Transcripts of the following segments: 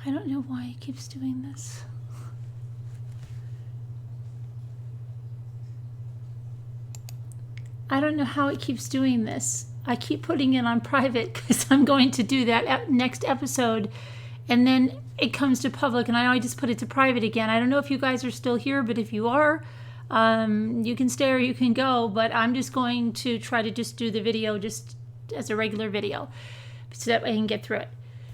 I don't know why it keeps doing this. I don't know how it keeps doing this. I keep putting it on private because I'm going to do that next episode, and then it comes to public, and I just put it to private again. I don't know if you guys are still here, but if you are, you can stay or you can go, but I'm just going to try to just do the video just as a regular video so that I can get through it.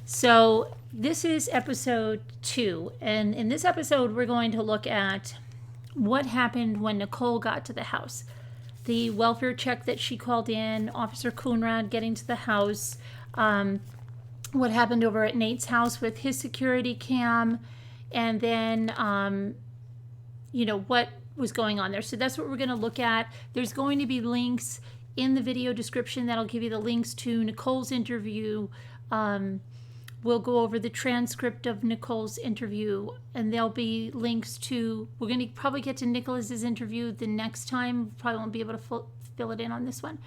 So this is episode 2, and in this episode we're going to look at what happened when Nicole got to the house. The welfare check that she called in, Officer Coonrad getting to the house, what happened over at Nate's house with his security cam, and then, what was going on there. So that's what we're going to look at. There's going to be links in the video description that'll give you the links to Nicole's interview. We'll go over the transcript of Nicole's interview, and there'll be links to, we're going to probably get to Nicholas's interview the next time. Probably won't be able to fill it in on this one.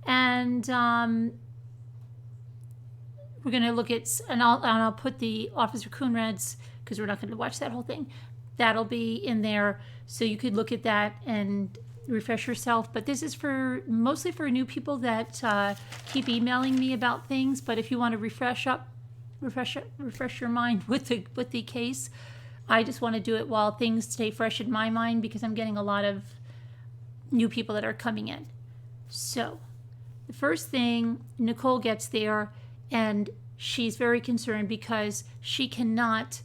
And we're going to look at, and I'll put the Officer Coonrad's, because we're not going to watch that whole thing. That'll be in there, so you could look at that and refresh yourself. But this is mostly for new people that keep emailing me about things. But if you want to refresh your mind with the case, I just want to do it while things stay fresh in my mind, because I'm getting a lot of new people that are coming in. So the first thing, Nicole gets there and she's very concerned because she cannot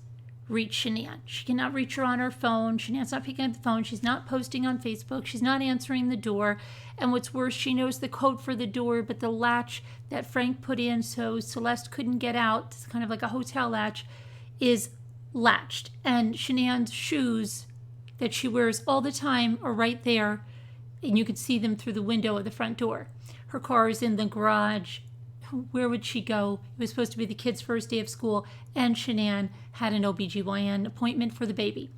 reach Shanon. She cannot reach her on her phone. Shanon's not picking up the phone. She's not posting on Facebook. She's not answering the door. And what's worse, she knows the code for the door, but the latch that Frank put in so Celeste couldn't get out, it's kind of like a hotel latch, is latched. And Shanon's shoes that she wears all the time are right there, and you can see them through the window of the front door. Her car is in the garage. Where would she go? It was supposed to be the kid's first day of school, and Shanon had an OBGYN appointment for the baby.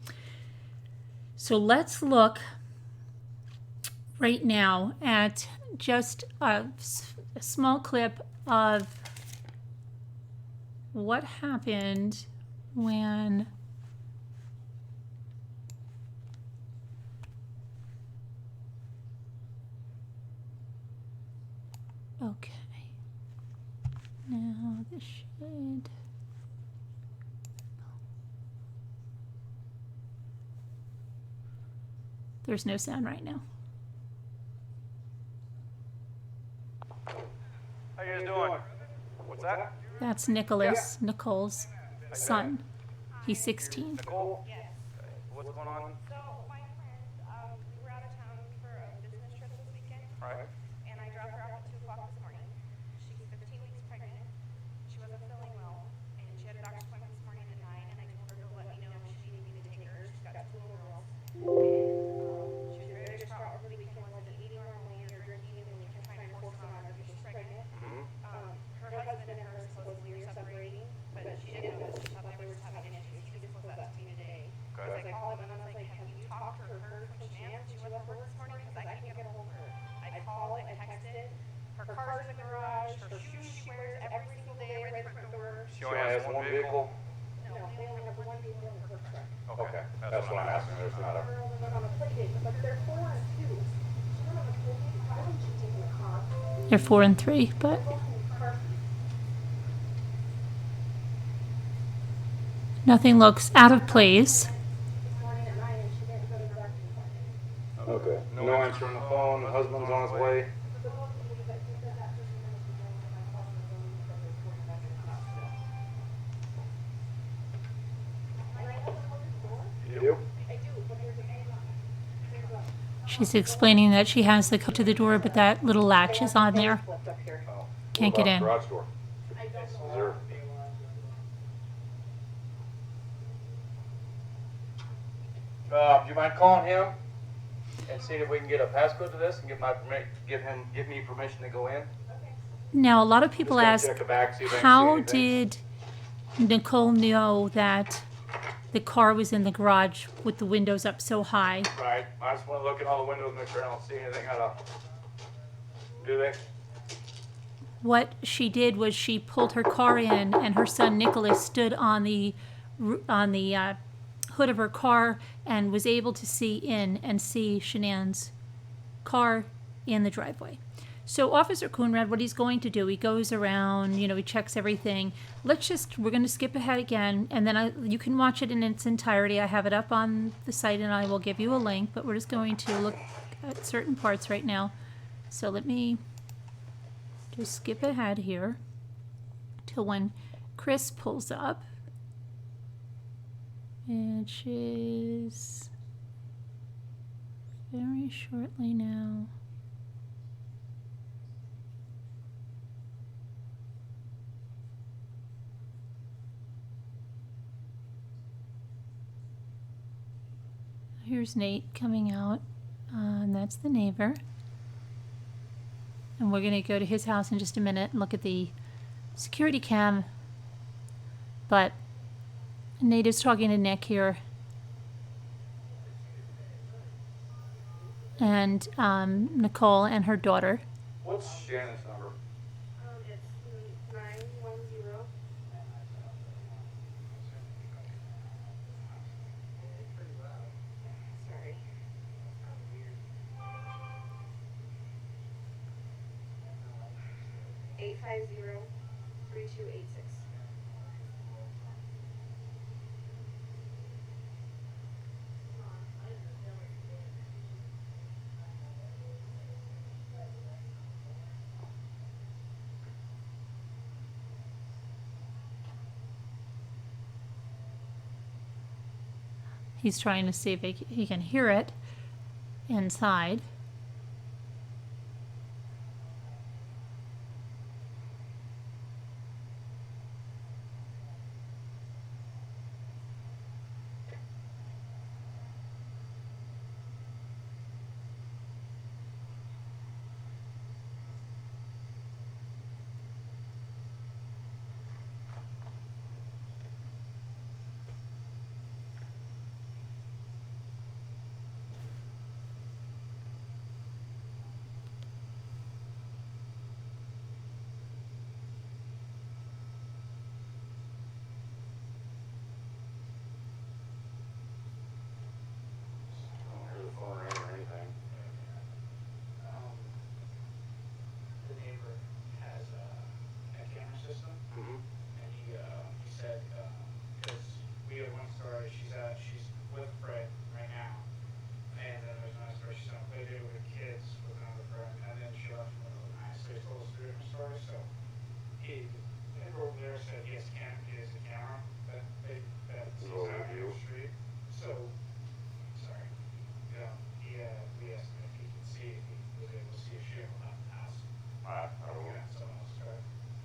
So let's look right now at just a small clip of what happened when okay. Now this should. There's no sound right now. How you guys doing? What's that? That's Nicholas, Nicole's son. He's 16. Nicole? Yes. What's going on? So my friend, we were out of town for a business trip this weekend. Right. And I dropped her off at 2 o'clock this morning. She's 15 weeks pregnant. She wasn't feeling well, and she had a doctor's appointment this morning at 9, and I told her to let me know if she needed me to take her. She's got 2 little girls. And she was very distraught over the weekend, wasn't eating normally or drinking, and we kept trying to force it on her because she's pregnant. Her husband and her supposedly are separating, but she didn't know this. She thought they were just having issues. She just told that to me today. So I was like, called, and I was like, have you talked to her from Shannon? She was at work this morning because I can't get a hold of her. I called, I texted. Her car's in the garage. Her shoes she wears every single day right in front door. She only has one vehicle? No, they only have one vehicle in her truck. Okay. That's what I'm asking. There's not a... They're on a play date, but they're 4 and 2. She went on a play date. Why wouldn't she take the car? They're 4 and 3, but nothing looks out of place. Okay. No answer on the phone. The husband's on his way. You do? She's explaining that she has the code to the door, but that little latch is on there. Can't get in. Garage door. Is there... do you mind calling him and seeing if we can get a passcode to this and give me permission to go in? Now, a lot of people ask, Check the back, see if I can see how anything. did Nicole know that the car was in the garage with the windows up so high? Right. I just want to look at all the windows and make sure I don't see anything out of. Do they? what she did was she pulled her car in, and her son Nicholas stood on the hood of her car and was able to see in and see Shanann's car in the driveway. So Officer Coonrad, what he's going to do, he goes around, he checks everything. We're going to skip ahead again, and then you can watch it in its entirety. I have it up on the site, and I will give you a link, but we're just going to look at certain parts right now. So let me just skip ahead here till when Chris pulls up, which is very shortly now. Here's Nate coming out, and that's the neighbor. And we're going to go to his house in just a minute and look at the security cam. But Nate is talking to Nick here. And Nicole and her daughter. What's Shannon's number? It's 910. Sorry. 850-3286. He's trying to see if he can hear it inside. The neighbor has a camera system, and he said, because we have one story, she's with Fred right now, and then there's another story, she's on a play date with her kids with another friend, and then she left in the middle of the night, so he told us three different stories. So the neighbor over there said he has a camera that sees out on the street. So, sorry, we asked him if he could see, if he was able to see if she ever left the house.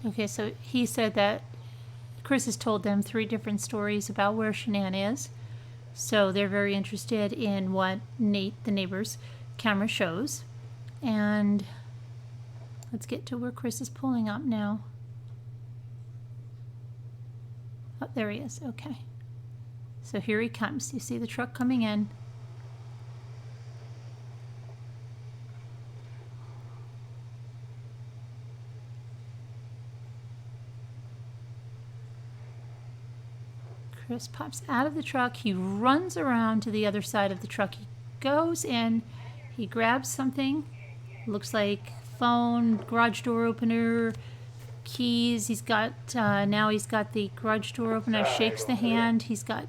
Okay, so he said that Chris has told them 3 different stories about where Shanann is. So they're very interested in what Nate, the neighbor's camera shows. And let's get to where Chris is pulling up now. Oh, there he is. Okay. So here he comes. You see the truck coming in. Chris pops out of the truck. He runs around to the other side of the truck. He goes in. He grabs something. Looks like phone, garage door opener, keys. He's got, now he's got the garage door opener. Shakes the hand. He's got,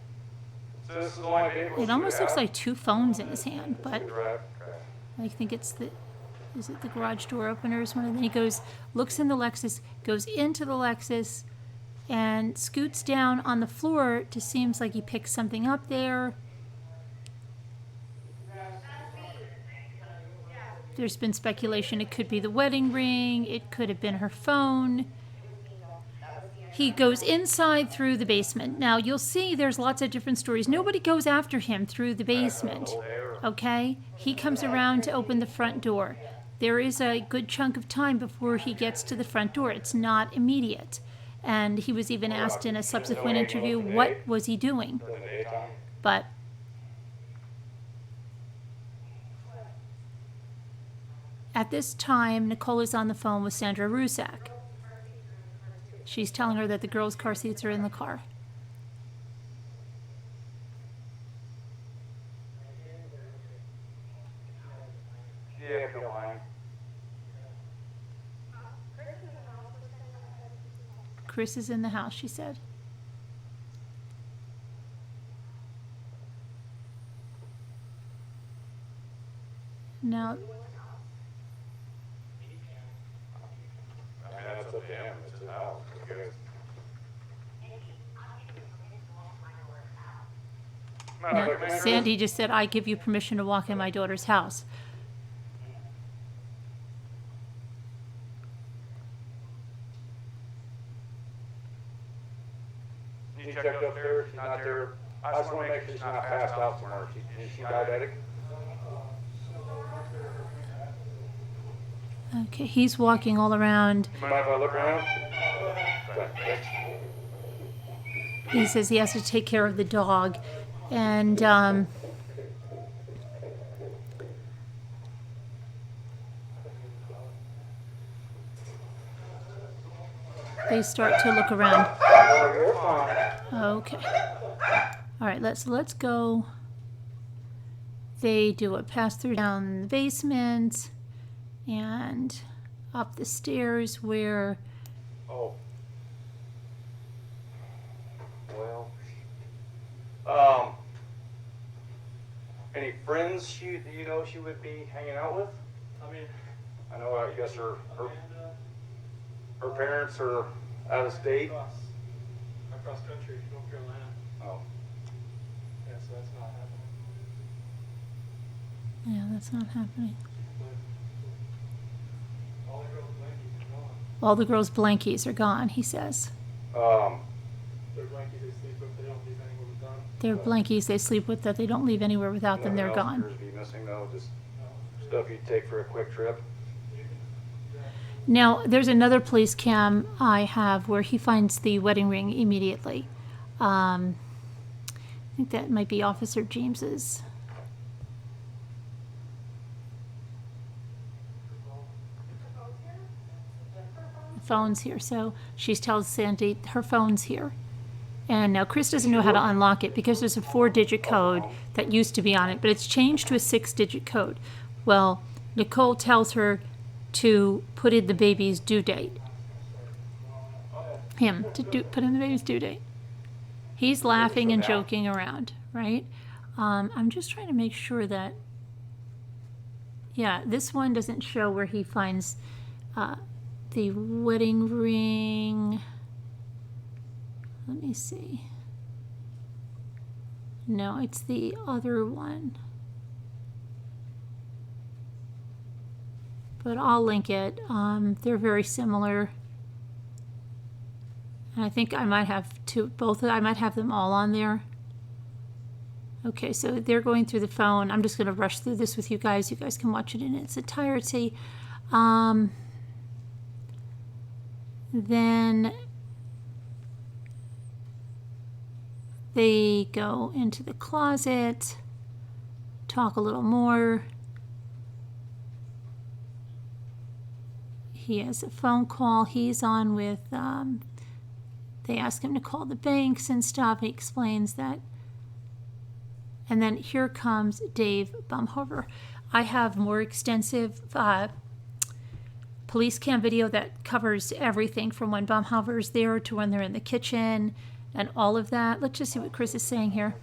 So this is the only vehicle it you almost looks have? like 2 phones in his hand, but Right. I think it's is it the garage door opener is one of them? He goes, looks in the Lexus, goes into the Lexus, and scoots down on the floor. It just seems like he picks something up there. There's been speculation it could be the wedding ring. It could have been her phone. He goes inside through the basement. Now, you'll see there's lots of different stories. Nobody goes after him through the basement, okay? He comes around to open the front door. There is a good chunk of time before he gets to the front door. It's not immediate. And he was even asked in a subsequent interview, what was he doing? In the daytime? But at this time, Nicole is on the phone with Sandra Rusak. She's telling her that the girls' car seats are in the car. Yeah, if you don't mind. Chris is in the house, she said. Now, I mean, that's up to him. It's his house. I guess. now Sandy just said, I give you permission to walk in my daughter's house. You checked upstairs, she's not there. I just want to make sure she's not passed out somewhere. Is she diabetic? Okay, he's walking all around. You mind if I look around? He says he has to take care of the dog. And they start to look around. Okay. All right, let's go. They do a pass through down the basement and up the stairs where Oh. Well. Any friends she would be hanging out with? I mean, I know, I guess her parents are out of state. across country, North Carolina. Oh. Yeah, so that's not happening. yeah, that's not happening. But all the girls' blankies are gone. All the girls' blankies are gone, he says. Their blankies they sleep with, they don't leave anywhere with them. They're blankies they sleep with that they don't leave anywhere without them, they're nothing else gone. appears to be missing though, just stuff you'd take for a quick trip. Now, there's another police cam I have where he finds the wedding ring immediately. I think that might be Officer James's. The phone's here, so she tells Sandy her phone's here. And now Chris doesn't know how to unlock it because there's a 4-digit code that used to be on it, but it's changed to a 6-digit code. Well, Nicole tells her to put in the baby's due date. Put in the baby's due date. He's laughing and joking around, right? I'm just trying to make sure that, yeah, this one doesn't show where he finds the wedding ring. Let me see. No, it's the other one. But I'll link it. They're very similar. And I think I might have I might have them all on there. Okay, so they're going through the phone. I'm just going to rush through this with you guys. You guys can watch it in its entirety. Then they go into the closet, talk a little more. He has a phone call he's on with, they ask him to call the banks and stuff. He explains that. And then here comes Dave Bumhover. I have more extensive police cam video that covers everything from when Bumhover's there to when they're in the kitchen and all of that. Let's just see what Chris is saying here.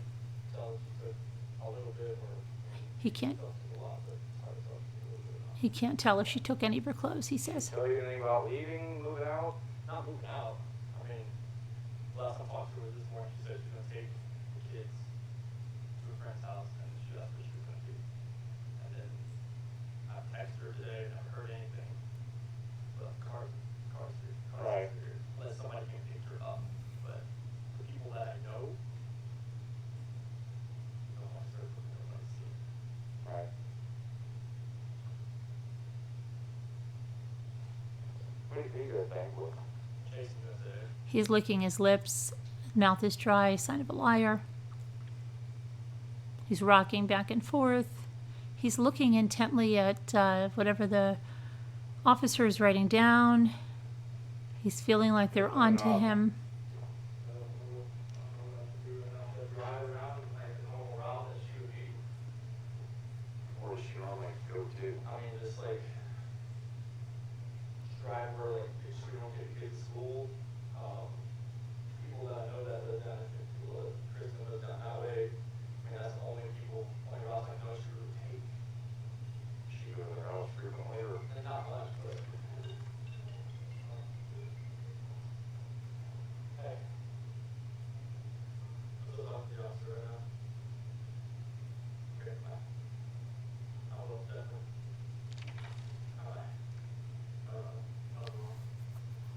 He can't tell if she took any of her clothes, he says. Tell you anything about leaving, moving out? Not moving out. I mean, last time I talked to her this morning, she said she's gonna take the kids to a friend's house, and that's what she was gonna do. And then I texted her today, and I haven't heard anything. But cars here. Right. Unless somebody can pick her up. But the people that I know, don't want to start putting her on the scene. Right. What do you do that banquet? Jason goes there. He's licking his lips, his mouth is dry, sign of a liar. He's rocking back and forth. He's looking intently at whatever the officer is writing down. He's feeling like they're onto him. Drive around like the normal route that she would be. Where does she normally go to? I mean, just like drive where like if she don't take kids to school. People that I know that live down, people that Kristen lives down that way. I mean, that's the only routes I know she would take. She go to their house frequently, or And not much, but. Hey. I'm still talking to the officer right now. Okay, bye. I will definitely. Bye.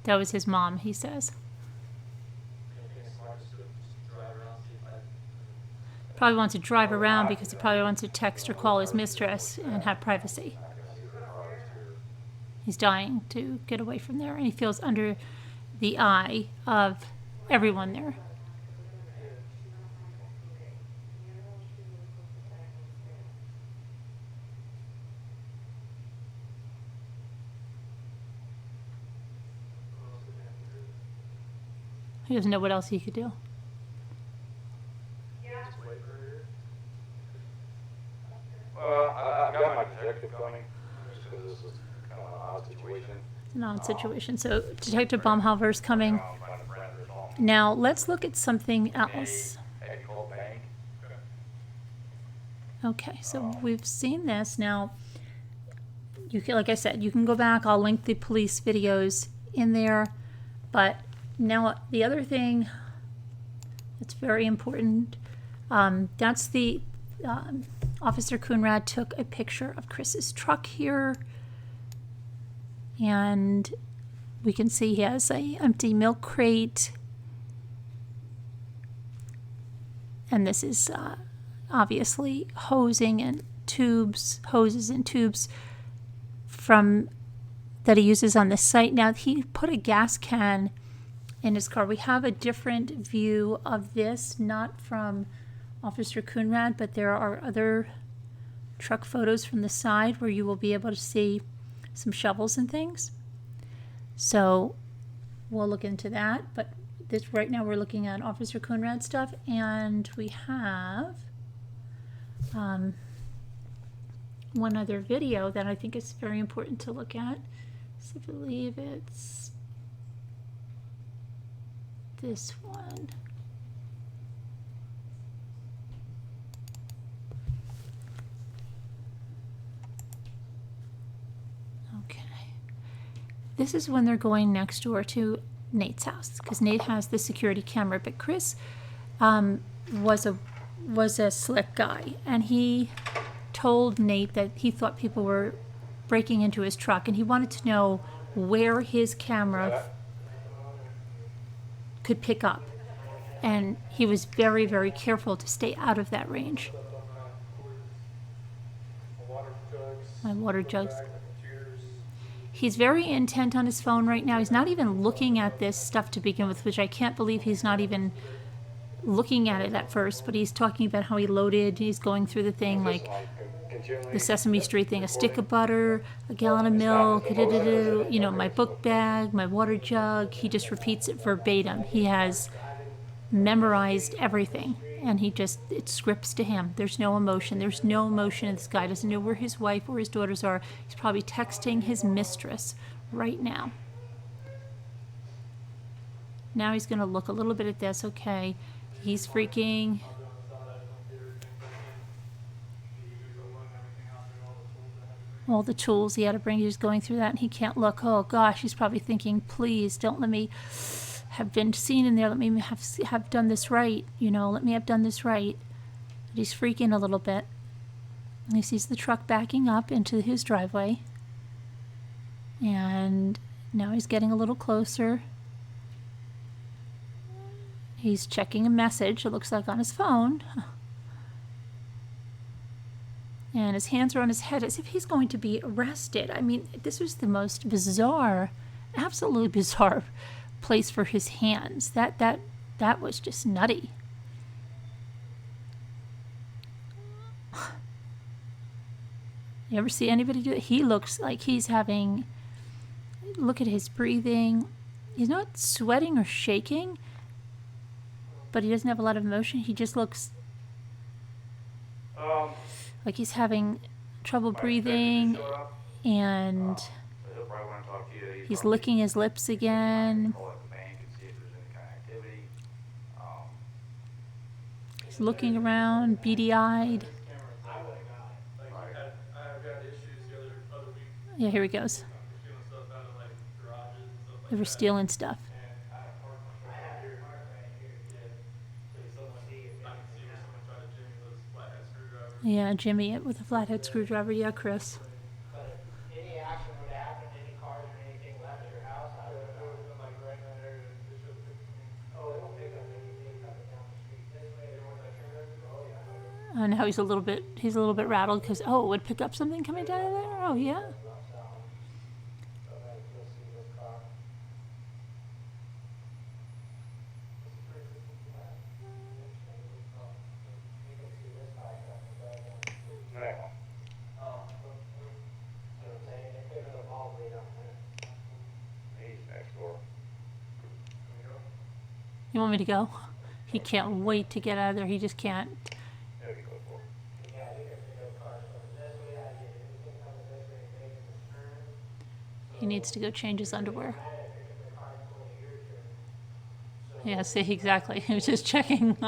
That was his mom, he says. Anything smart, just drive around, see if I. Probably wants to drive around because he probably wants to text or call his mistress and have privacy. He's dying to get away from there, and he feels under the eye of everyone there. He doesn't know what else he could do. well, I've got my detective coming, just because this is kind of an odd situation. It's an odd situation. So Detective Baumhalver is coming. Find a friend or something. Now let's look at something else. Hey, call bank. Okay, so we've seen this. Now, you can, like I said, you can go back. I'll link the police videos in there. But now the other thing that's very important, that's the Officer Coonrad took a picture of Chris's truck here. And we can see he has a empty milk crate. And this is obviously hoses and tubes from that he uses on the site. Now he put a gas can in his car. We have a different view of this, not from Officer Coonrad, but there are other truck photos from the side where you will be able to see some shovels and things. So we'll look into that. But this right now we're looking at Officer Coonrad stuff, and we have one other video that I think is very important to look at. So I believe it's this one. Okay. This is when they're going next door to Nate's house, because Nate has the security camera, but Chris was a slick guy, and he told Nate that he thought people were breaking into his truck, and he wanted to know where his camera could pick up, and he was very, very careful to stay out of that range. My water jugs. He's very intent on his phone right now. He's not even looking at this stuff to begin with, which I can't believe he's not even looking at it at first, but he's talking about how he loaded, he's going through the thing like the Sesame Street thing, a stick of butter, a gallon of milk, you know, my book bag, my water jug. He just repeats it verbatim. He has memorized everything, and it scripts to him. There's no emotion. There's no emotion, and this guy doesn't know where his wife or his daughters are. He's probably texting his mistress right now. Now he's going to look a little bit at this. Okay, he's freaking. All the tools he had to bring, he's going through that, and he can't look. Oh gosh, he's probably thinking, please don't let me have been seen in there. Let me have done this right. You know, let me have done this right. But he's freaking a little bit. And he sees the truck backing up into his driveway. And now he's getting a little closer. He's checking a message, it looks like, on his phone. And his hands are on his head as if he's going to be arrested. I mean, this was the most bizarre, absolutely bizarre place for his hands. That was just nutty. You ever see anybody do it? He looks like he's having, look at his breathing. He's not sweating or shaking, but he doesn't have a lot of emotion. He just looks like he's having trouble breathing, and He'll probably want to talk to you. he's licking his lips again. Call at the bank and see if there's any kind of activity. He's looking around, beady-eyed. I've got issues the other week. Yeah, here he goes. Stealing stuff out of like garages and stuff like They were that. stealing stuff. And I have parked my truck right here. Yeah. So someone, I can see where someone tried to jimmy with a flathead screwdriver. Yeah, Jimmy with a flathead screwdriver. Yeah, Chris. But if any action would happen, any cars or anything left at your house, I would have been like right in that area. It should have oh, they don't pick up anything coming down the street. This way, they don't trigger. Oh, yeah. And now he's a little bit rattled because it would pick up something coming down there. Oh yeah. He's next door. You want me to go? He can't wait to get out of there. He just can't. There you go. He needs to go change his underwear. Yeah, see, exactly. He was just checking.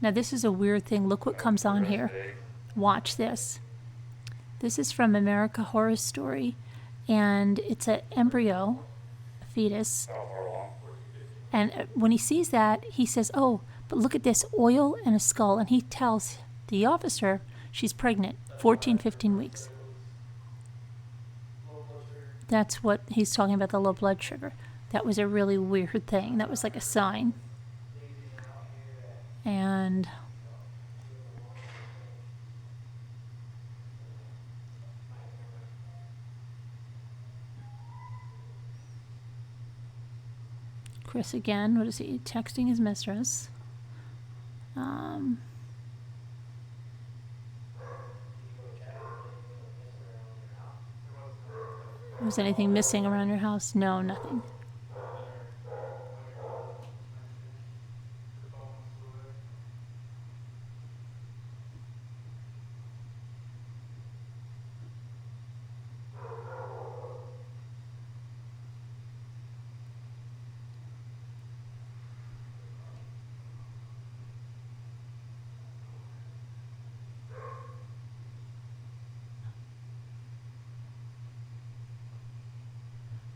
Now, this is a weird thing. Look what comes on here. Watch this. This is from America Horror Story, and it's an embryo, a fetus. And when he sees that, he says, oh, but look at this, oil and a skull. And he tells the officer she's pregnant, 14, 15 weeks. That's what he's talking about, the low blood sugar. That was a really weird thing. That was like a sign. And Chris again, what is he? Texting his mistress. Was anything missing around your house? No, nothing.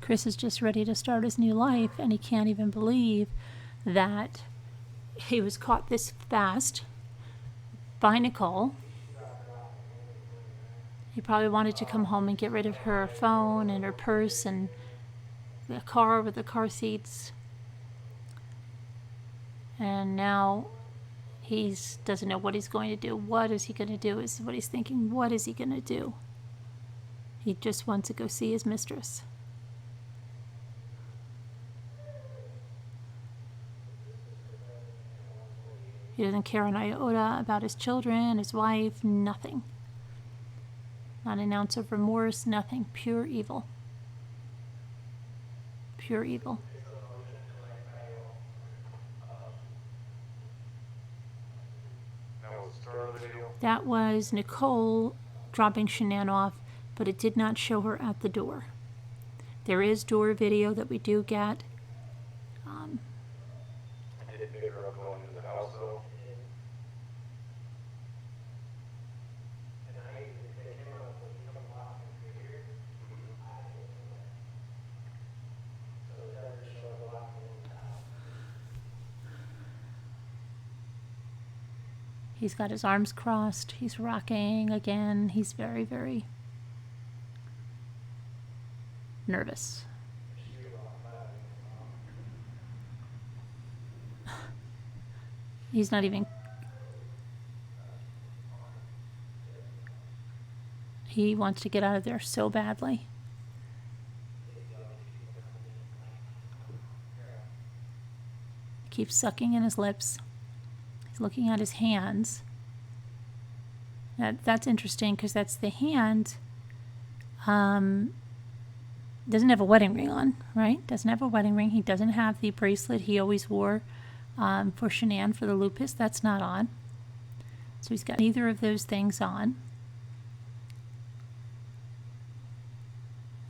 Chris is just ready to start his new life, and he can't even believe that he was caught this fast by Nicole. He probably wanted to come home and get rid of her phone and her purse and the car with the car seats. And now he doesn't know what he's going to do. What is he going to do is what he's thinking. What is he going to do? He just wants to go see his mistress. He doesn't care an iota about his children, his wife, nothing. Not an ounce of remorse, nothing. Pure evil. Pure evil. That was Nicole dropping Shanon off, but it did not show her at the door. There is door video that we do get. I did pick her up going into the house though. He's got his arms crossed. He's rocking again. He's very, very nervous. He's not even... He wants to get out of there so badly. Keeps sucking in his lips. He's looking at his hands. That's interesting because that's the hand. Doesn't have a wedding ring on, right? Doesn't have a wedding ring. He doesn't have the bracelet he always wore for Shanon for the lupus. That's not on. So he's got neither of those things on.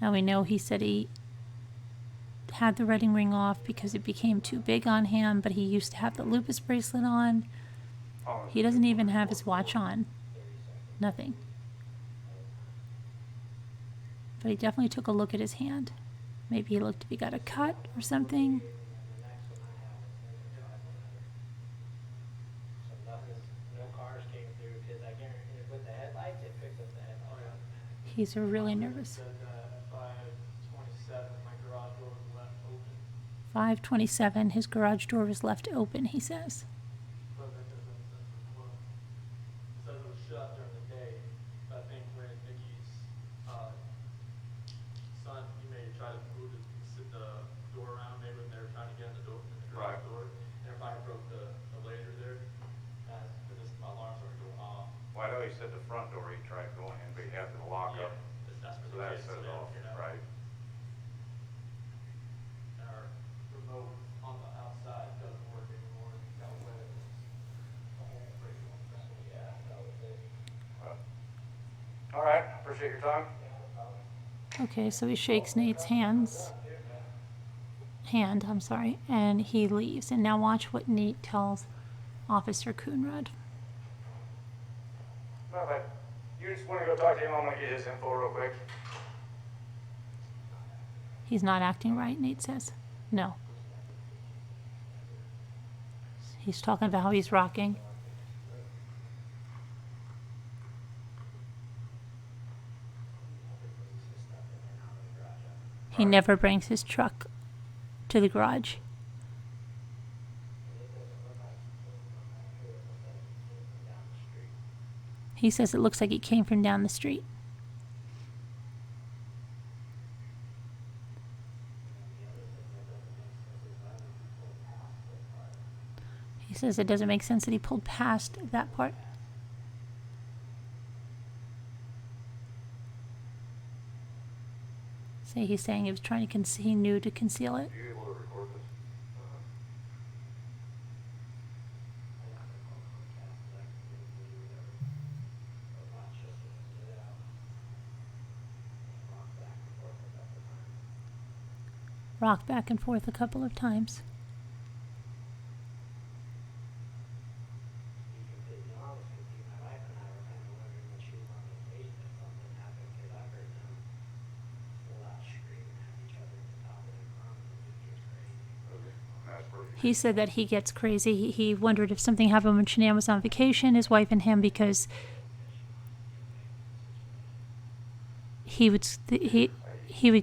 Now we know he said he had the wedding ring off because it became too big on him, but he used to have the lupus bracelet on. He doesn't even have his watch on. Nothing. But he definitely took a look at his hand. Maybe he looked if he got a cut or something. So nothing, no cars came through because I guarantee with the headlights, it picked up the headlights. He's really nervous. Said at 5:27, my garage door was left open. 5:27, his garage door was left open, he says. But that could have been since before. It says it was shut during the day. But I think when Nikki's son, he may have tried to move the door around, maybe when they were trying to get in the door, in the garage door, and everybody broke the laser there. Because my alarm started going off. Well, I know he said the front door he tried going in, but he had the lock up. That's So where that the kids set it live, off, you know. right? And our remote on the outside doesn't work anymore. It got wet. The whole break on that. Yeah, that was it. Well, all right, appreciate your time. Okay, so he shakes Nate's hand, and he leaves. And now watch what Nate tells Officer Coonrod. No, but you just want to go talk to him. I'm going to get his info real quick. He's not acting right, Nate says. No. He's talking about how he's rocking. He never brings his truck to the garage. He says it looks like it came from down the street. He says it doesn't make sense that he pulled past that part. See, he's saying he was trying to he knew to conceal it. Are you able to record this? Rocked back and forth a couple of times. He said that he gets crazy. He wondered if something happened when Shanon was on vacation, his wife and him, because he would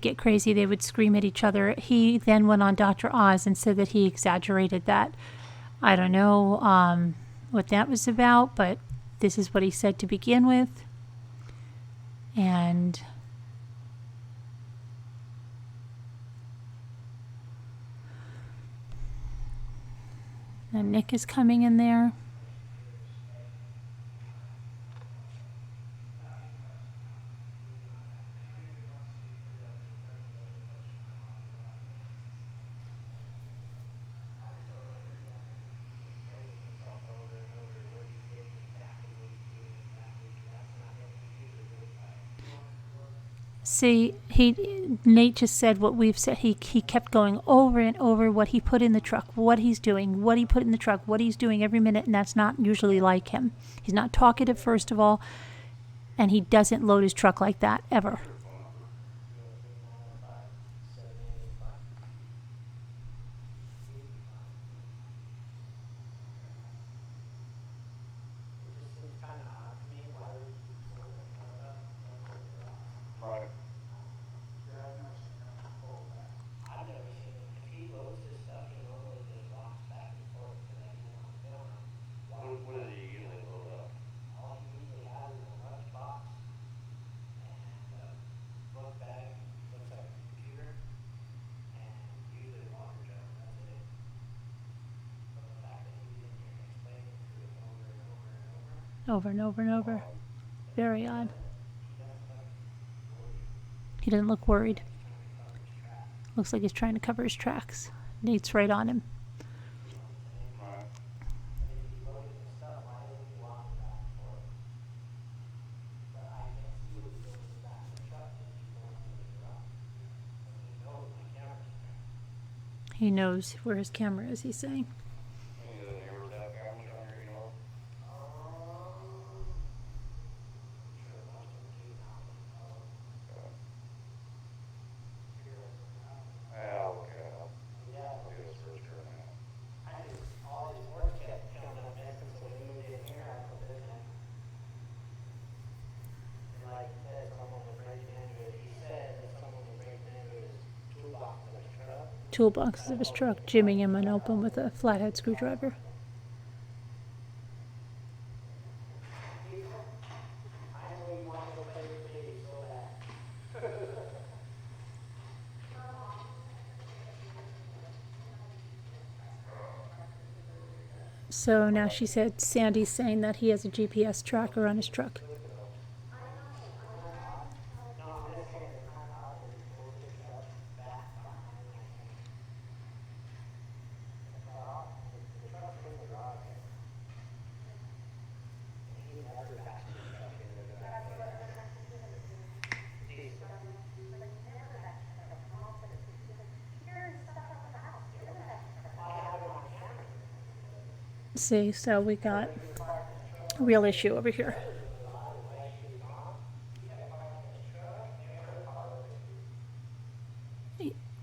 get crazy. They would scream at each other. He then went on Dr. Oz and said that he exaggerated that. I don't know what that was about, but this is what he said to begin with. And Nick is coming in there. See, Nate just said what we've said. He kept going over and over what he put in the truck, what he's doing, what he put in the truck, what he's doing every minute, and that's not usually like him. He's not talkative, first of all, and he doesn't load his truck like that, ever. Right. I've never seen him. If he loads his stuff, he normally just walks back and forth because I do want to film him. What does he usually load up? All he usually has is a lunchbox and over and over and over. Very odd. He doesn't look worried. Looks like he's trying to cover his tracks. Nate's right on him. Right. He knows where his camera is, he's saying. He doesn't hear where that camera's on here anymore. Yeah, I'll look it up. I'll do a search for it now. All these words kept coming up missing, so we moved in here, I put this in. And like he said, someone was breaking into it, he said that someone was breaking into his toolbox of his truck. Toolboxes of his truck, jimming him unopened with a flathead screwdriver. I know you want to go play with the baby so bad. So now she said Sandy's saying that he has a GPS tracker on his truck. See, so we got a real issue over here.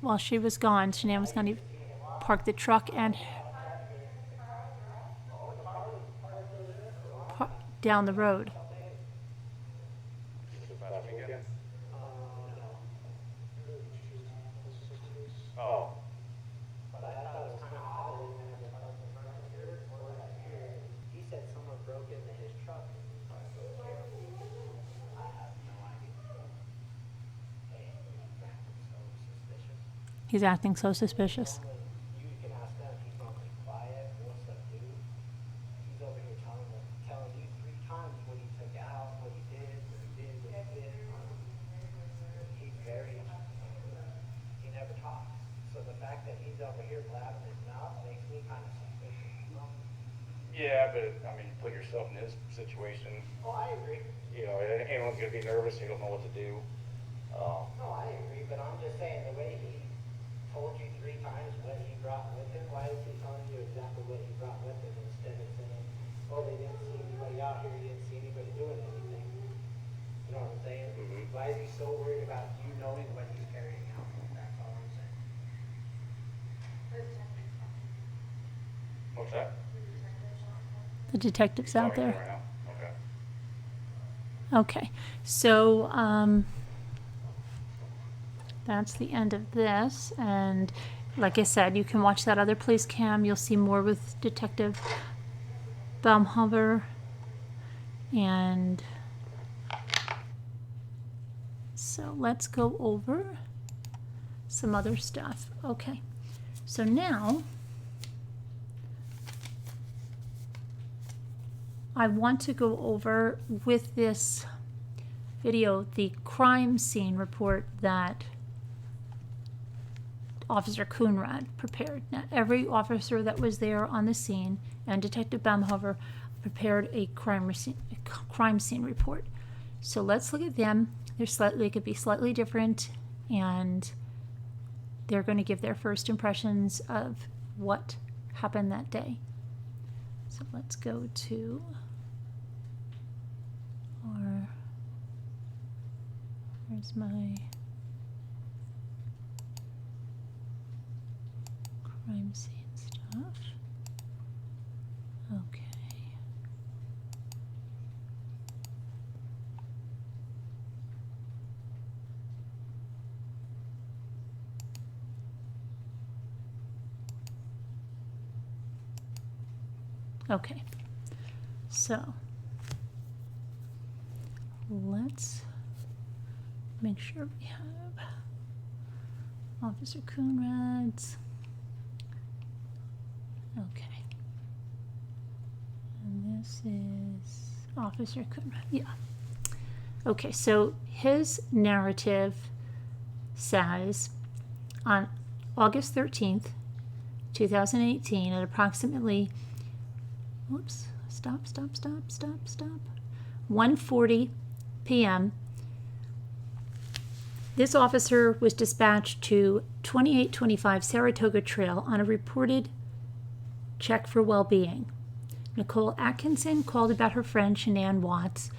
While she was gone, Shanon was going to park the truck and down the road. Oh. He said someone broke into his truck. I have no idea. Hey, so suspicious. He's acting so suspicious. You can ask them, he's normally quiet, what's up, dude? He's over here telling you 3 times what he took out, what he did, what he did, what he did. He's very, he never talks. So the fact that he's over here blabbing his mouth makes me kind of suspicious. Yeah, but I mean, put yourself in his situation. Oh, I agree. You know, anyone's gonna be nervous. They don't know what to do. No, I agree, but I'm just saying the way he told you 3 times what he brought with him, why is he telling you exactly what he brought with him instead of saying, oh, they didn't see anybody out here, he didn't see anybody doing anything? You know what I'm saying? Mhm. Why is he so worried about you knowing what he's carrying out? That's all I'm saying. What's that? The detective's out Talking to there. him right now? Okay. Okay, so that's the end of this, and like I said, you can watch that other police cam. You'll see more with Detective Baumhover, and so let's go over some other stuff. Okay, so now I want to go over with this video the crime scene report that Officer Coonrad prepared. Now, every officer that was there on the scene and Detective Baumhover prepared a crime scene report. So let's look at them. They could be slightly different, and they're going to give their first impressions of what happened that day. So let's go to where's my crime scene stuff? Okay. Okay. So let's make sure we have Officer Coonrad's. Okay. And this is Officer Coonrod, yeah. Okay, so his narrative says on August 13th, 2018 at approximately, 1:40 p.m., this officer was dispatched to 2825 Saratoga Trail on a reported check for well-being. Nicole Atkinson called about her friend Shanon Watts.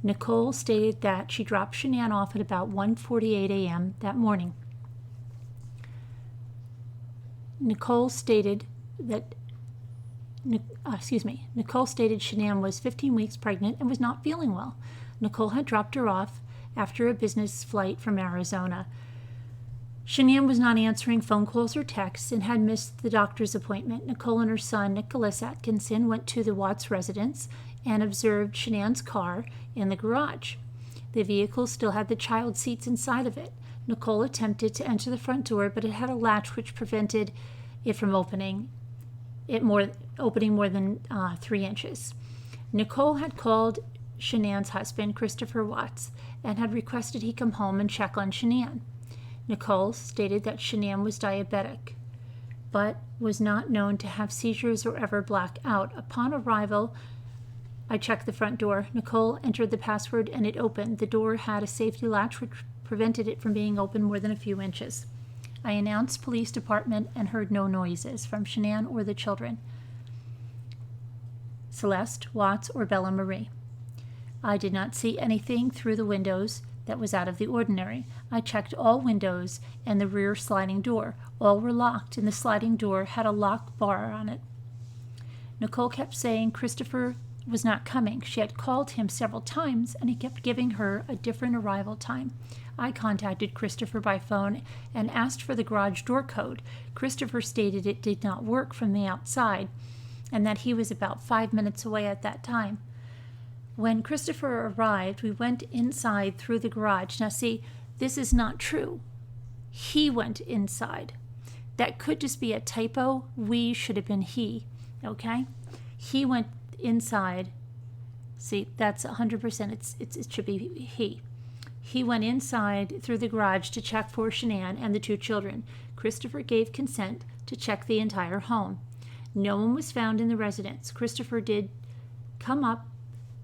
Nicole stated that she dropped Shanon off at about 1:48 a.m. that morning. Nicole stated Shanon was 15 weeks pregnant and was not feeling well. Nicole had dropped her off after a business flight from Arizona. Shanon was not answering phone calls or texts and had missed the doctor's appointment. Nicole and her son, Nicholas Atkinson, went to the Watts residence and observed Shanon's car in the garage. The vehicle still had the child seats inside of it. Nicole attempted to enter the front door, but it had a latch which prevented it from opening more than 3 inches. Nicole had called Shanon's husband, Christopher Watts, and had requested he come home and check on Shanon. Nicole stated that Shanon was diabetic, but was not known to have seizures or ever black out. Upon arrival, I checked the front door. Nicole entered the password and it opened. The door had a safety latch which prevented it from being open more than a few inches. I announced police department and heard no noises from Shanon or the children, Celeste, Watts, or Bella Marie. I did not see anything through the windows that was out of the ordinary. I checked all windows and the rear sliding door. All were locked, and the sliding door had a lock bar on it. Nicole kept saying Christopher was not coming. She had called him several times, and he kept giving her a different arrival time. I contacted Christopher by phone and asked for the garage door code. Christopher stated it did not work from the outside, and that he was about 5 minutes away at that time. When Christopher arrived, we went inside through the garage. Now see, this is not true. He went inside. That could just be a typo. We should have been he, okay? He went inside. See, that's 100%. It should be he. He went inside through the garage to check for Shanon and the 2 children. Christopher gave consent to check the entire home. No one was found in the residence. Christopher did come up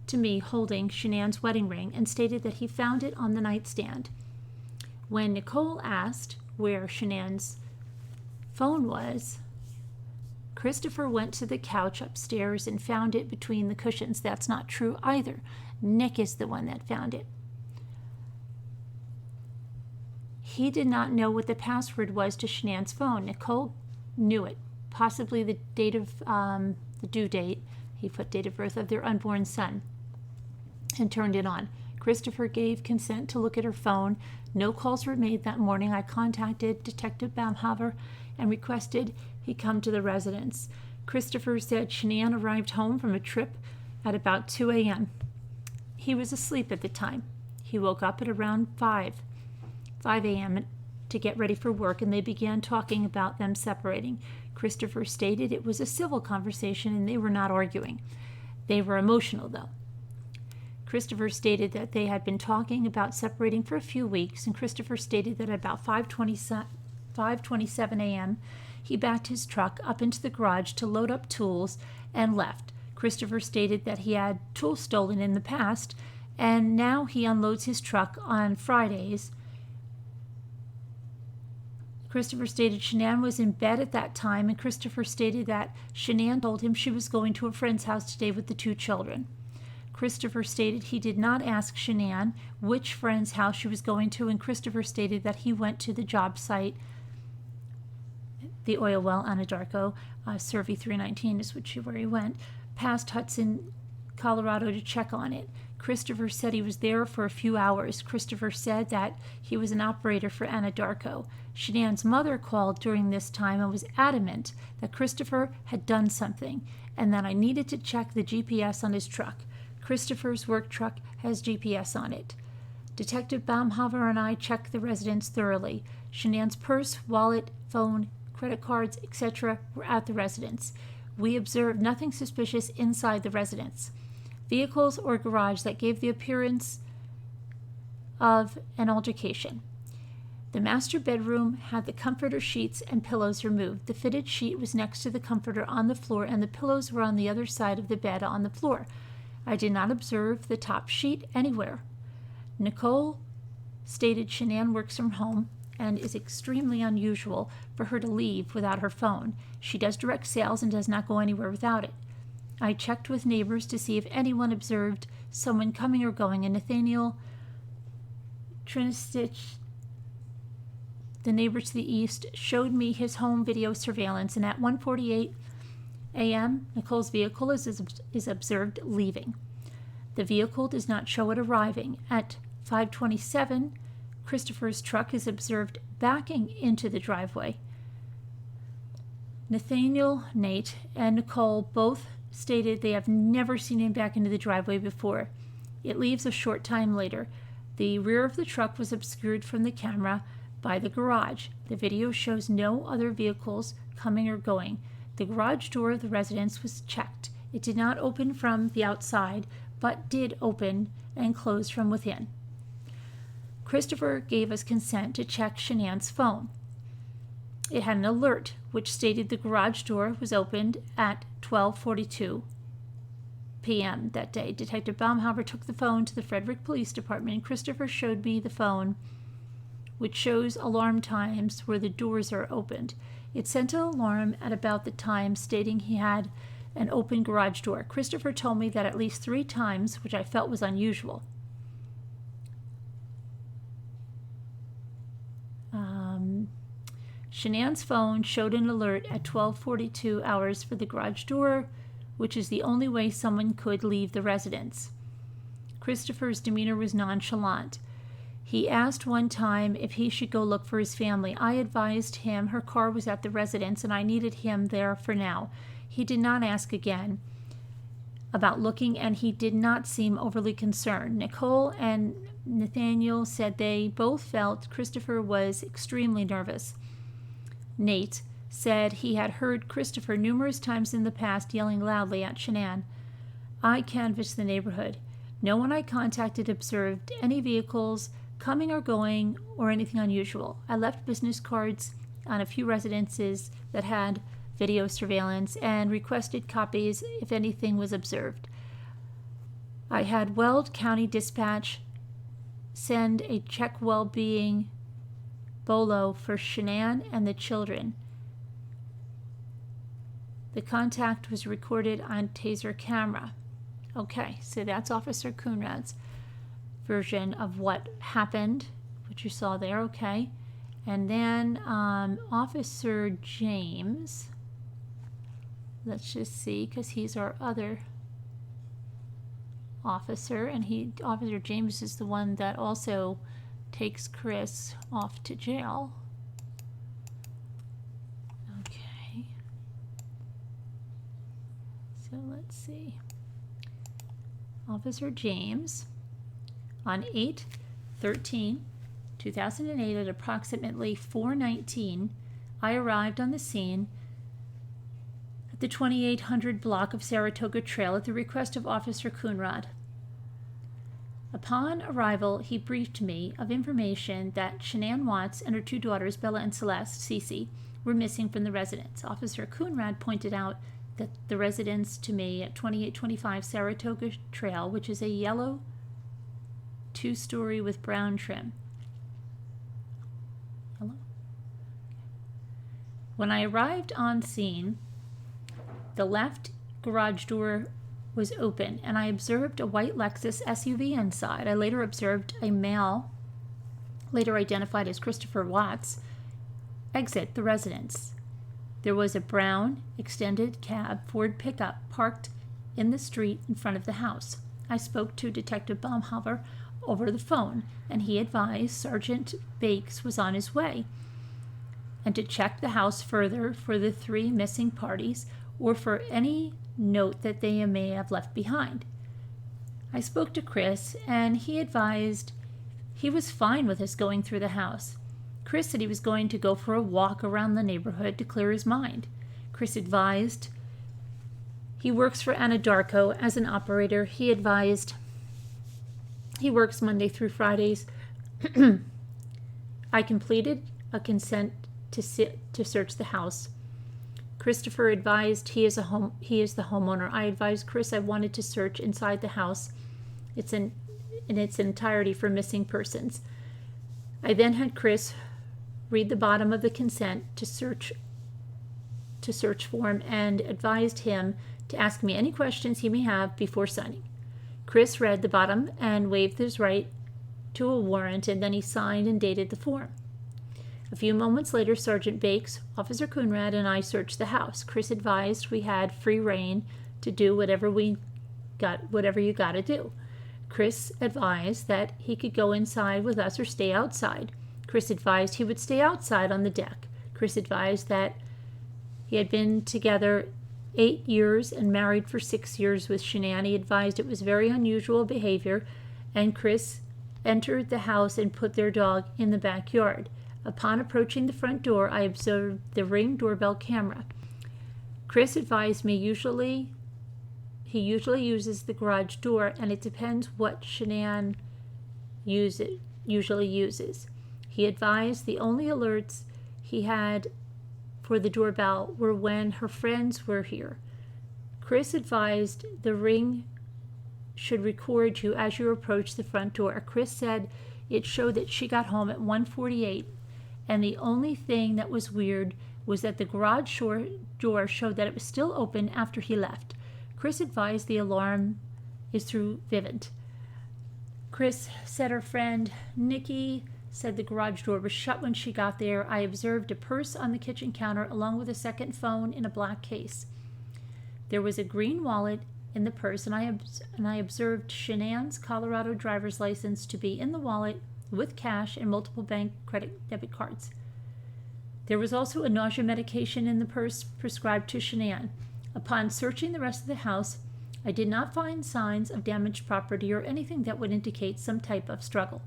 to me holding Shanon's wedding ring and stated that he found it on the nightstand. When Nicole asked where Shanon's phone was, Christopher went to the couch upstairs and found it between the cushions. That's not true either. Nick is the one that found it. He did not know what the password was to Shanon's phone. Nicole knew it, possibly the date of the due date. He put date of birth of their unborn son and turned it on. Christopher gave consent to look at her phone. No calls were made that morning. I contacted Detective Baumhofer and requested he come to the residence. Christopher said Shanon arrived home from a trip at about 2 a.m. He was asleep at the time. He woke up at around 5 a.m. to get ready for work, and they began talking about them separating. Christopher stated it was a civil conversation and they were not arguing. They were emotional, though. Christopher stated that they had been talking about separating for a few weeks, and Christopher stated that at about 5:27 a.m., he backed his truck up into the garage to load up tools and left. Christopher stated that he had tools stolen in the past, and now he unloads his truck on Fridays. Christopher stated Shanon was in bed at that time, and Christopher stated that Shanon told him she was going to a friend's house today with the 2 children. Christopher stated he did not ask Shanon which friend's house she was going to, and Christopher stated that he went to the job site, the oil well, Anadarko, Survey 319 is where he went, past Hudson, Colorado, to check on it. Christopher said he was there for a few hours. Christopher said that he was an operator for Anadarko. Shanon's mother called during this time and was adamant that Christopher had done something and that I needed to check the GPS on his truck. Christopher's work truck has GPS on it. Detective Baumhofer and I checked the residence thoroughly. Shanon's purse, wallet, phone, credit cards, etc. were at the residence. We observed nothing suspicious inside the residence. vehicles, or garage that gave the appearance of an altercation. The master bedroom had the comforter sheets and pillows removed. The fitted sheet was next to the comforter on the floor, and the pillows were on the other side of the bed on the floor. I did not observe the top sheet anywhere. Nicole stated Shanon works from home and is extremely unusual for her to leave without her phone. She does direct sales and does not go anywhere without it. I checked with neighbors to see if anyone observed someone coming or going, and Nathaniel Trinistich, the neighbor to the east, showed me his home video surveillance, and at 1:48 a.m., Nicole's vehicle is observed leaving. The vehicle does not show it arriving. At 5:27, Christopher's truck is observed backing into the driveway. Nathaniel, Nate, and Nicole both stated they have never seen him back into the driveway before. It leaves a short time later. The rear of the truck was obscured from the camera by the garage. The video shows no other vehicles coming or going. The garage door of the residence was checked. It did not open from the outside, but did open and close from within. Christopher gave us consent to check Shanann's phone. It had an alert which stated the garage door was opened at 12:42 p.m. that day. Detective Baumhauer took the phone to the Frederick Police Department, and Christopher showed me the phone, which shows alarm times where the doors are opened. It sent an alarm at about the time stating he had an open garage door. Christopher told me that at least 3 times, which I felt was unusual. Shanann's phone showed an alert at 12:42 hours for the garage door, which is the only way someone could leave the residence. Christopher's demeanor was nonchalant. He asked one time if he should go look for his family. I advised him her car was at the residence and I needed him there for now. He did not ask again about looking, and he did not seem overly concerned. Nicole and Nathaniel said they both felt Christopher was extremely nervous. Nate said he had heard Christopher numerous times in the past yelling loudly at Shanon. I canvassed the neighborhood. No one I contacted observed any vehicles coming or going or anything unusual. I left business cards on a few residences that had video surveillance and requested copies if anything was observed. I had Weld County Dispatch send a check well-being bolo for Shanon and the children. The contact was recorded on taser camera. Okay, so that's Officer Coonrad's version of what happened, which you saw there, okay. And then Officer James, let's just see, because he's our other officer, and Officer James is the one that also takes Chris off to jail. Okay. So let's see. Officer James, on 8/13/2008 at approximately 4:19, I arrived on the scene at the 2800 block of Saratoga Trail at the request of Officer Coonrod. Upon arrival, he briefed me of information that Shanon Watts and her 2 daughters, Bella and Celeste, Cece, were missing from the residence. Officer Coonrod pointed out that the residence to me at 2825 Saratoga Trail, which is a yellow 2-story with brown trim. Hello? When I arrived on scene, the left garage door was open, and I observed a white Lexus SUV inside. I later observed a male, later identified as Christopher Watts, exit the residence. There was a brown extended cab Ford pickup parked in the street in front of the house. I spoke to Detective Baumhauer over the phone, and he advised Sergeant Bakes was on his way, and to check the house further for the 3 missing parties or for any note that they may have left behind. I spoke to Chris, and he advised he was fine with us going through the house. Chris said he was going to go for a walk around the neighborhood to clear his mind. Chris advised He works for Anadarko as an operator. He advised he works Monday through Fridays. I completed a consent to search the house. Christopher advised he is the homeowner. I advised Chris I wanted to search inside the house. In its entirety for missing persons. I then had Chris read the bottom of the consent to search form and advised him to ask me any questions he may have before signing. Chris read the bottom and waived his right to a warrant, and then he signed and dated the form. A few moments later, Sergeant Bakes, Officer Coonrad, and I searched the house. Chris advised we had free rein to do whatever you got to do. Chris advised that he could go inside with us or stay outside. Chris advised he would stay outside on the deck. Chris advised that he had been together 8 years and married for 6 years with Shanon. He advised it was very unusual behavior, and Chris entered the house and put their dog in the backyard. Upon approaching the front door, I observed the Ring doorbell camera. Chris advised me he usually uses the garage door, and it depends what Shanon usually uses. He advised the only alerts he had for the doorbell were when her friends were here. Chris advised the Ring should record you as you approach the front door. Chris said it showed that she got home at 1:48, and the only thing that was weird was that the garage door showed that it was still open after he left. Chris advised the alarm is through Vivint. Chris said her friend Nikki said the garage door was shut when she got there. I observed a purse on the kitchen counter along with a second phone in a black case. There was a green wallet in the purse, and I observed Shanann's Colorado driver's license to be in the wallet with cash and multiple bank debit cards. There was also a nausea medication in the purse prescribed to Shanon. Upon searching the rest of the house, I did not find signs of damaged property or anything that would indicate some type of struggle.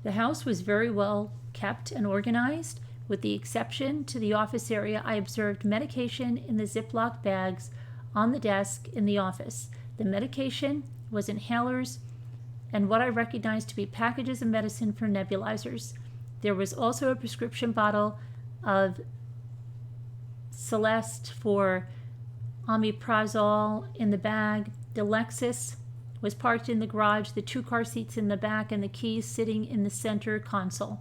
The house was very well kept and organized. With the exception to the office area, I observed medication in the Ziploc bags on the desk in the office. The medication was inhalers and what I recognized to be packages of medicine for nebulizers. There was also a prescription bottle of Celeste for omeprazole in the bag. The Lexus was parked in the garage, the 2 car seats in the back, and the keys sitting in the center console.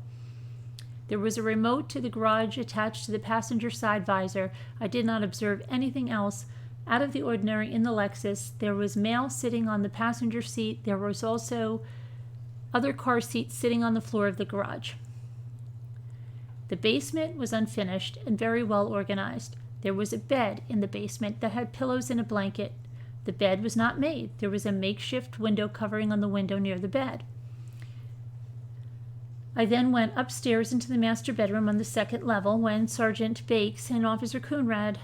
There was a remote to the garage attached to the passenger side visor. I did not observe anything else out of the ordinary in the Lexus. There was mail sitting on the passenger seat. There was also other car seats sitting on the floor of the garage. The basement was unfinished and very well organized. There was a bed in the basement that had pillows and a blanket. The bed was not made. There was a makeshift window covering on the window near the bed. I then went upstairs into the master bedroom on the 2nd level when Sergeant Bakes and Officer Coonrad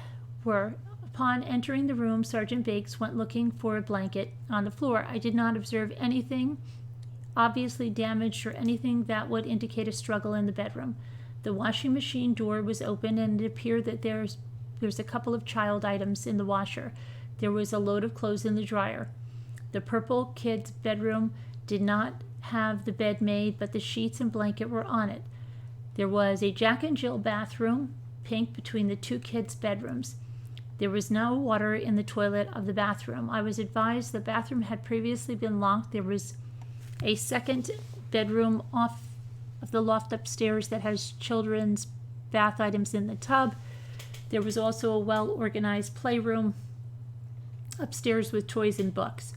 were. Upon entering the room, Sergeant Bakes went looking for a blanket on the floor. I did not observe anything obviously damaged or anything that would indicate a struggle in the bedroom. The washing machine door was open, and it appeared that there's a couple of child items in the washer. There was a load of clothes in the dryer. The purple kid's bedroom did not have the bed made, but the sheets and blanket were on it. There was a Jack and Jill bathroom, pink, between the 2 kids' bedrooms. There was no water in the toilet of the bathroom. I was advised the bathroom had previously been locked. There was a second bedroom off of the loft upstairs that has children's bath items in the tub. There was also a well-organized playroom upstairs with toys and books.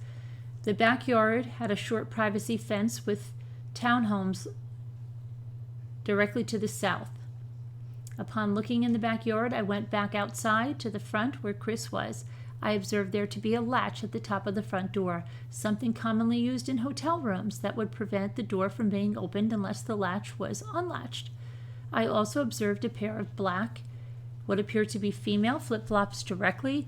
The backyard had a short privacy fence with townhomes directly to the south. Upon looking in the backyard, I went back outside to the front where Chris was. I observed there to be a latch at the top of the front door, something commonly used in hotel rooms that would prevent the door from being opened unless the latch was unlatched. I also observed a pair of black, what appeared to be female flip-flops directly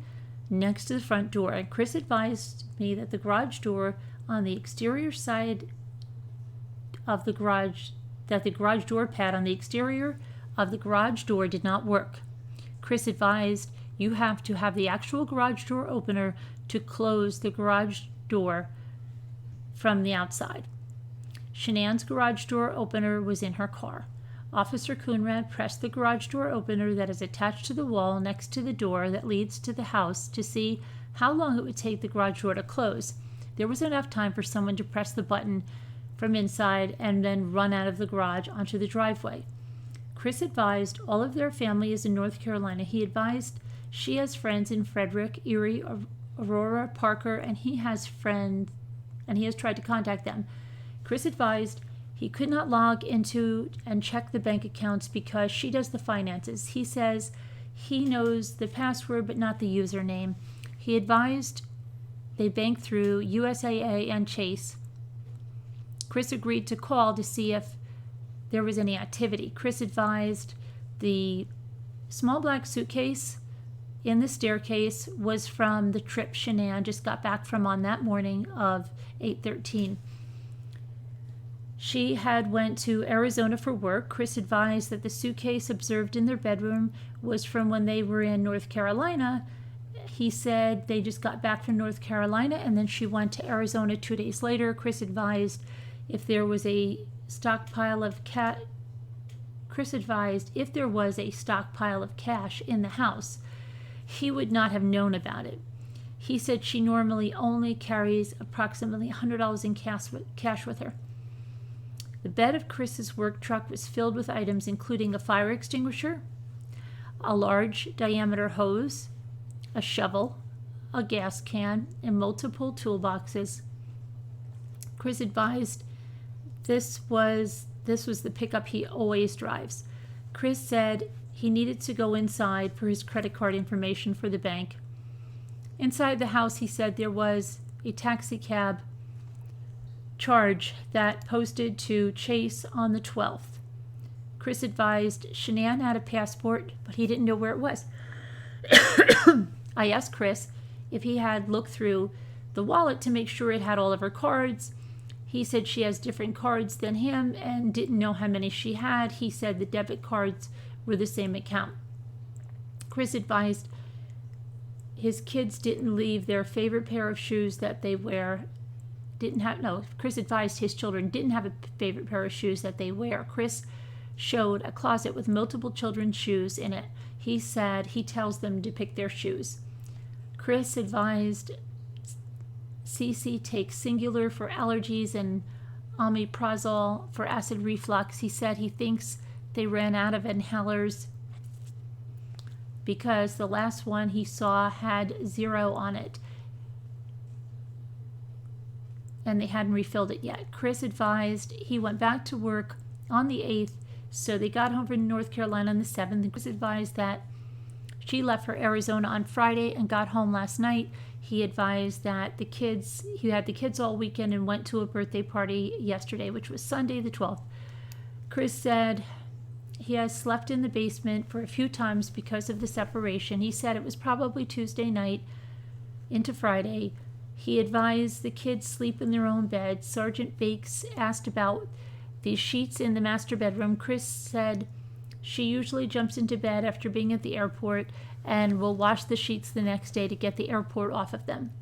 next to the front door, and Chris advised me that the garage door on the exterior side of the garage, that the garage door pad on the exterior of the garage door did not work. Chris advised You have to have the actual garage door opener to close the garage door from the outside. Shanann's garage door opener was in her car. Officer Coonrad pressed the garage door opener that is attached to the wall next to the door that leads to the house to see how long it would take the garage door to close. There was enough time for someone to press the button from inside and then run out of the garage onto the driveway. Chris advised all of their family is in North Carolina. He advised she has friends in Frederick, Erie, Aurora, Parker, and he has tried to contact them. Chris advised he could not log into and check the bank accounts because she does the finances. He says he knows the password but not the username. He advised they bank through USAA and Chase. Chris agreed to call to see if there was any activity. Chris advised the small black suitcase in the staircase was from the trip Shanon just got back from on that morning of 8/13. She had went to Arizona for work. Chris advised that the suitcase observed in their bedroom was from when they were in North Carolina. He said they just got back from North Carolina and then she went to Arizona 2 days later. Chris advised if there was a stockpile of cash in the house, he would not have known about it. He said she normally only carries approximately $100 in cash with her. The bed of Chris's work truck was filled with items including a fire extinguisher, a large diameter hose, a shovel, a gas can, and multiple toolboxes. Chris advised this was the pickup he always drives. Chris said he needed to go inside for his credit card information for the bank. Inside the house, he said there was a taxi cab charge that posted to Chase on the 12th. Chris advised Shanon had a passport, but he didn't know where it was. I asked Chris if he had looked through the wallet to make sure it had all of her cards. He said she has different cards than him and didn't know how many she had. He said the debit cards were the same account. Chris advised his kids didn't leave their favorite pair of shoes that they wear. Chris advised his children didn't have a favorite pair of shoes that they wear. Chris showed a closet with multiple children's shoes in it. He said he tells them to pick their shoes. Chris advised Cece take Singular for allergies and omeprazole for acid reflux. He said he thinks they ran out of inhalers because the last one he saw had 0 on it and they hadn't refilled it yet. Chris advised he went back to work on the 8th, so they got home from North Carolina on the 7th. And Chris advised that she left for Arizona on Friday and got home last night. He advised that he had the kids all weekend and went to a birthday party yesterday, which was Sunday the 12th. Chris said he has slept in the basement for a few times because of the separation. He said it was probably Tuesday night into Friday. He advised the kids sleep in their own beds. Sergeant Bakes asked about the sheets in the master bedroom. Chris said she usually jumps into bed after being at the airport and will wash the sheets the next day to get the airport off of them.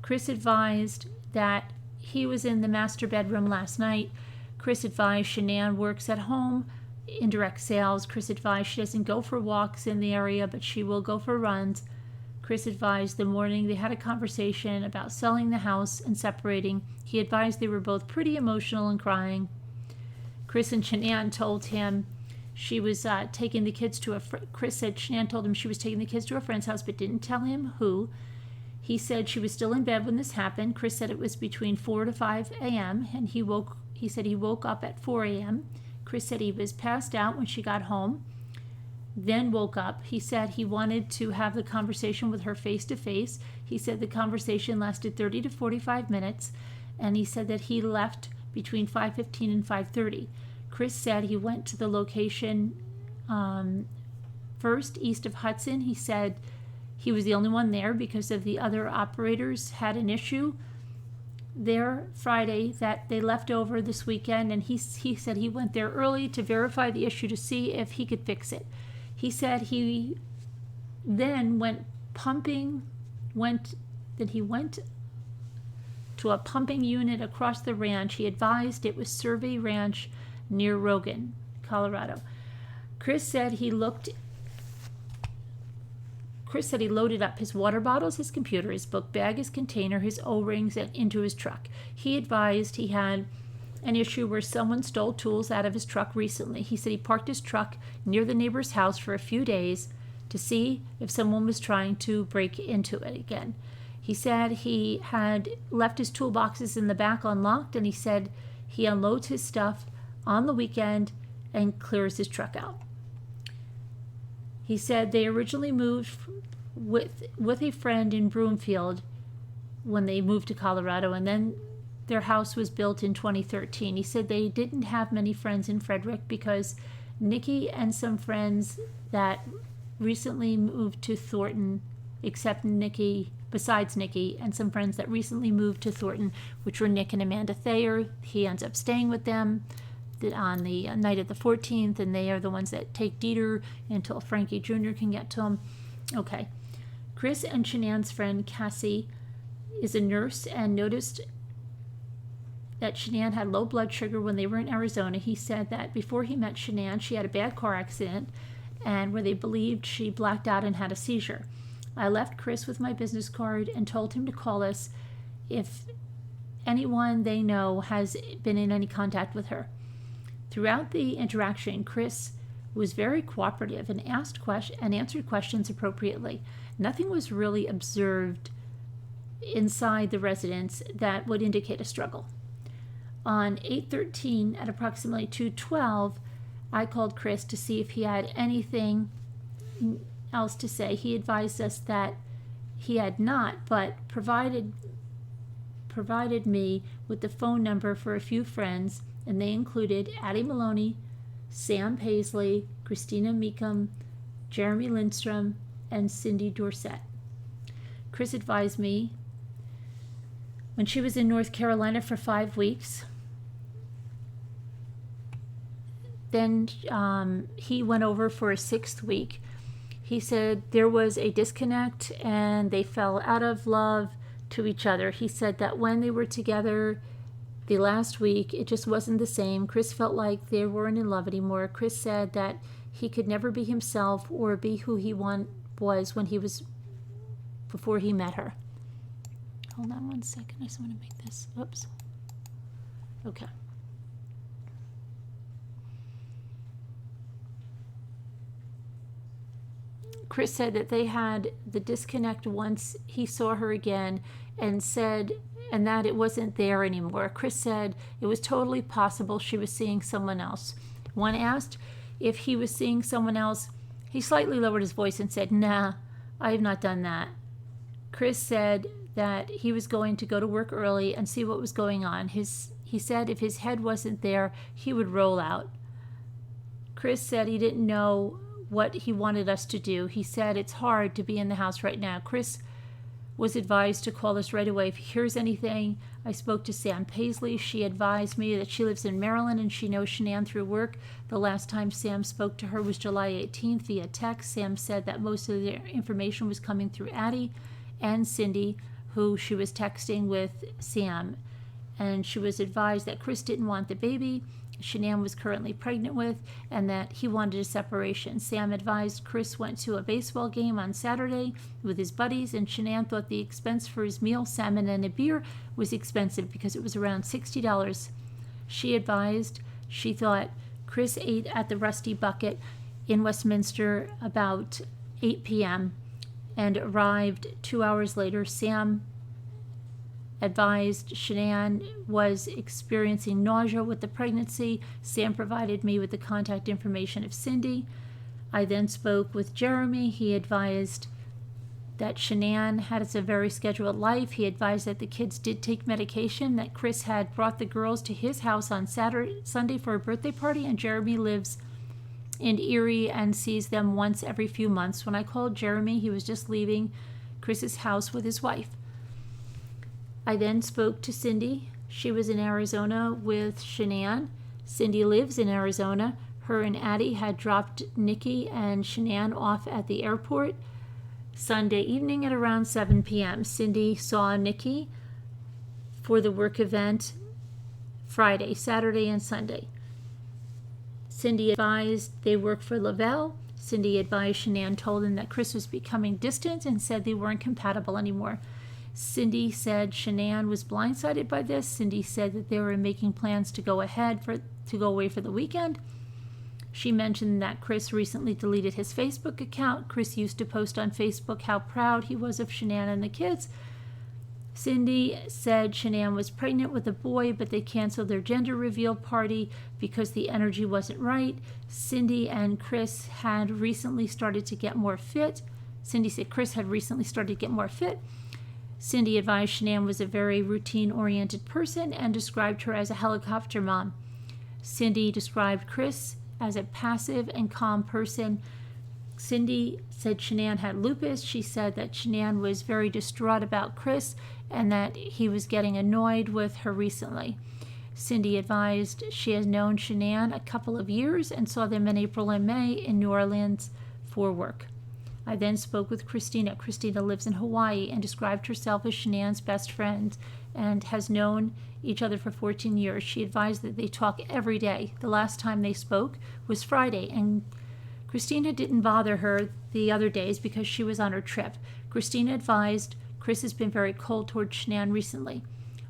Chris advised that he was in the master bedroom last night. Chris advised Shanon works at home in direct sales. Chris advised she doesn't go for walks in the area, but she will go for runs. Chris advised the morning they had a conversation about selling the house and separating. He advised they were both pretty emotional and crying. Chris and Shanon told him she was taking the kids to Chris said Shanon told him she was taking the kids to a friend's house but didn't tell him who. He said she was still in bed when this happened. Chris said it was between 4 to 5 a.m. and he said he woke up at 4 a.m. Chris said he was passed out when she got home, then woke up. He said he wanted to have the conversation with her face to face. He said the conversation lasted 30 to 45 minutes, and he said that he left between 5:15 and 5:30. Chris said he went to the location first, east of Hudson. He said he was the only one there because of the other operators had an issue there Friday that they left over this weekend, and he said he went there early to verify the issue to see if he could fix it. He said he then he went to a pumping unit across the ranch. He advised it was Survey Ranch near Rogan, Colorado. Chris said he loaded up his water bottles, his computer, his book bag, his container, his O-rings, and into his truck. He advised he had an issue where someone stole tools out of his truck recently. He said he parked his truck near the neighbor's house for a few days to see if someone was trying to break into it again. He said he had left his toolboxes in the back unlocked, and he said he unloads his stuff on the weekend and clears his truck out. He said they originally moved with a friend in Broomfield when they moved to Colorado, and then their house was built in 2013. He said they didn't have many friends in Frederick because Nikki and some friends that recently moved to Thornton, besides Nikki, and some friends that recently moved to Thornton, which were Nick and Amanda Thayer. He ends up staying with them on the night of the 14th, and they are the ones that take Dieter until Frankie Jr. can get to him. Okay. Chris and Shanann's friend Cassie is a nurse and noticed that Shanon had low blood sugar when they were in Arizona. He said that before he met Shanon, she had a bad car accident and where they believed she blacked out and had a seizure. I left Chris with my business card and told him to call us if anyone they know has been in any contact with her. Throughout the interaction, Chris was very cooperative and answered questions appropriately. Nothing was really observed inside the residence that would indicate a struggle. On 8/13 at approximately 2:12, I called Chris to see if he had anything else to say. He advised us that he had not, but provided me with the phone number for a few friends, and they included Addie Maloney, Sam Paisley, Christina Meekum, Jeremy Lindstrom, and Cindy Dorsett. Chris advised me when she was in North Carolina for 5 weeks. Then he went over for a 6th week. He said there was a disconnect and they fell out of love to each other. He said that when they were together the last week, it just wasn't the same. Chris felt like they weren't in love anymore. Chris said that he could never be himself or be who he was before he met her. Hold on one second. I just want to make this. Oops. Okay. Chris said that they had the disconnect once he saw her again and that it wasn't there anymore. Chris said it was totally possible she was seeing someone else. When asked if he was seeing someone else, he slightly lowered his voice and said, "Nah, I have not done that." Chris said that he was going to go to work early and see what was going on. He said if his head wasn't there, he would roll out. Chris said he didn't know what he wanted us to do. He said it's hard to be in the house right now. Chris was advised to call us right away if he hears anything. I spoke to Sam Paisley. She advised me that she lives in Maryland and she knows Shanon through work. The last time Sam spoke to her was July 18th via text. Sam said that most of the information was coming through Addie and Cindy, who she was texting with Sam. And she was advised that Chris didn't want the baby Shanon was currently pregnant with, and that he wanted a separation. Sam advised Chris went to a baseball game on Saturday with his buddies, and Shanon thought the expense for his meal, salmon and a beer, was expensive because it was around $60. She advised she thought Chris ate at the Rusty Bucket in Westminster about 8 p.m. and arrived 2 hours later. Sam advised Shanon was experiencing nausea with the pregnancy. Sam provided me with the contact information of Cindy. I then spoke with Jeremy. He advised that Shanon has a very scheduled life. He advised that the kids did take medication, that Chris had brought the girls to his house on Sunday for a birthday party, and Jeremy lives in Erie and sees them once every few months. When I called Jeremy, he was just leaving Chris's house with his wife. I then spoke to Cindy. She was in Arizona with Shanon. Cindy lives in Arizona. Her and Addie had dropped Nikki and Shanon off at the airport. Sunday evening at around 7 p.m., Cindy saw Nikki for the work event Friday, Saturday, and Sunday. Cindy advised they work for Lavelle. Cindy advised Shanon told him that Chris was becoming distant and said they weren't compatible anymore. Cindy said Shanon was blindsided by this. Cindy said that they were making plans to go away for the weekend. She mentioned that Chris recently deleted his Facebook account. Chris used to post on Facebook how proud he was of Shanon and the kids. Cindy said Shanon was pregnant with a boy, but they canceled their gender reveal party because the energy wasn't right. Cindy and Chris had recently started to get more fit. Cindy said Chris had recently started to get more fit. Cindy advised Shanon was a very routine-oriented person and described her as a helicopter mom. Cindy described Chris as a passive and calm person. Cindy said Shanon had lupus. She said that Shanon was very distraught about Chris and that he was getting annoyed with her recently. Cindy advised she has known Shanon a couple of years and saw them in April and May in New Orleans for work. I then spoke with Christina. Christina lives in Hawaii and described herself as Shanon's best friend and has known each other for 14 years. She advised that they talk every day. The last time they spoke was Friday, and Christina didn't bother her the other days because she was on her trip. Christina advised Chris has been very cold toward Shanon recently.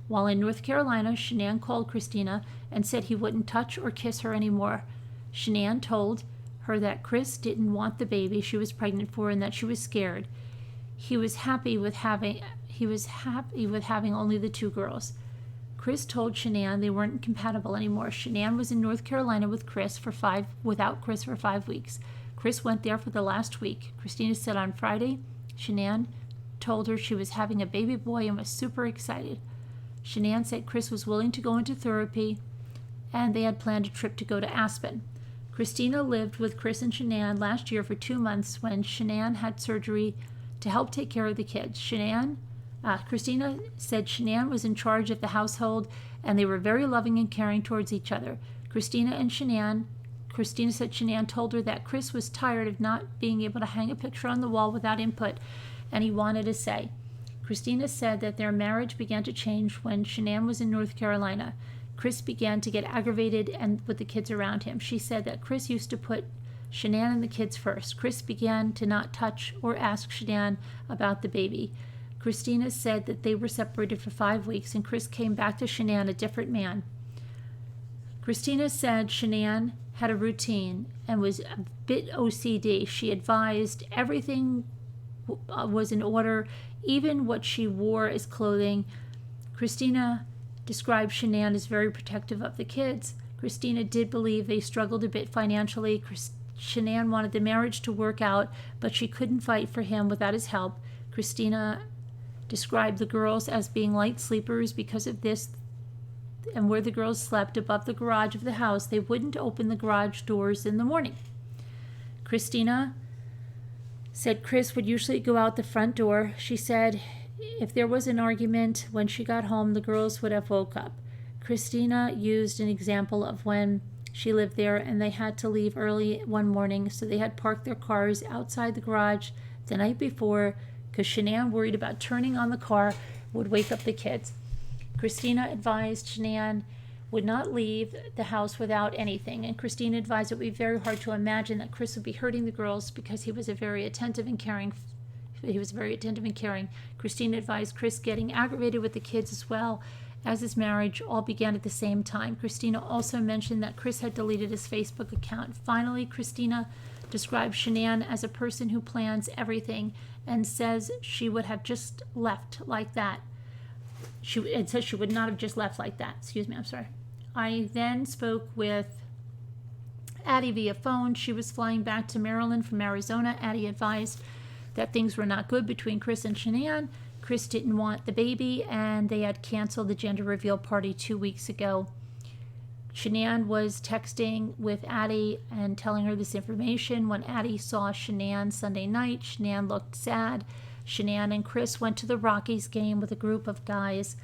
While in North Carolina, Shanon called Christina and said he wouldn't touch or kiss her anymore. Shanon told her that Chris didn't want the baby she was pregnant for and that she was scared. He was happy with having only the 2 girls. Chris told Shanon they weren't compatible anymore. Shanon was in North Carolina without Chris for 5 weeks. Chris went there for the last week. Christina said on Friday, Shanon told her she was having a baby boy and was super excited. Shanon said Chris was willing to go into therapy and they had planned a trip to go to Aspen. Christina lived with Chris and Shanon last year for 2 months when Shanon had surgery to help take care of the kids. Christina said Shanon was in charge of the household and they were very loving and caring towards each other. Christina said Shanon told her that Chris was tired of not being able to hang a picture on the wall without input and he wanted a say. Christina said that their marriage began to change when Shanon was in North Carolina. Chris began to get aggravated and with the kids around him. She said that Chris used to put Shanon and the kids first. Chris began to not touch or ask Shanon about the baby. Christina said that they were separated for 5 weeks and Chris came back to Shanon a different man. Christina said Shanon had a routine and was a bit OCD. She advised everything was in order, even what she wore as clothing. Christina described Shanon as very protective of the kids. Christina did believe they struggled a bit financially. Shanon wanted the marriage to work out, but she couldn't fight for him without his help. Christina described the girls as being light sleepers because of this, and where the girls slept above the garage of the house, they wouldn't open the garage doors in the morning. Christina said Chris would usually go out the front door. She said if there was an argument when she got home, the girls would have woke up. Christina used an example of when she lived there and they had to leave early one morning, so they had parked their cars outside the garage the night before because Shanon, worried about turning on the car, would wake up the kids. Christina advised Shanon would not leave the house without anything, and Christina advised it would be very hard to imagine that Chris would be hurting the girls because he was very attentive and caring. Christina advised Chris getting aggravated with the kids as well as his marriage all began at the same time. Christina also mentioned that Chris had deleted his Facebook account. Finally, Christina described Shanon as a person who plans everything and says she would have just left like that. It says she would not have just left like that. I then spoke with Addie via phone. She was flying back to Maryland from Arizona. Addie advised that things were not good between Chris and Shanon. Chris didn't want the baby, and they had canceled the gender reveal party 2 weeks ago. Shanon was texting with Addie and telling her this information. When Addie saw Shanon Sunday night, Shanon looked sad. Shanon and Chris went to the Rockies game with a group of guys.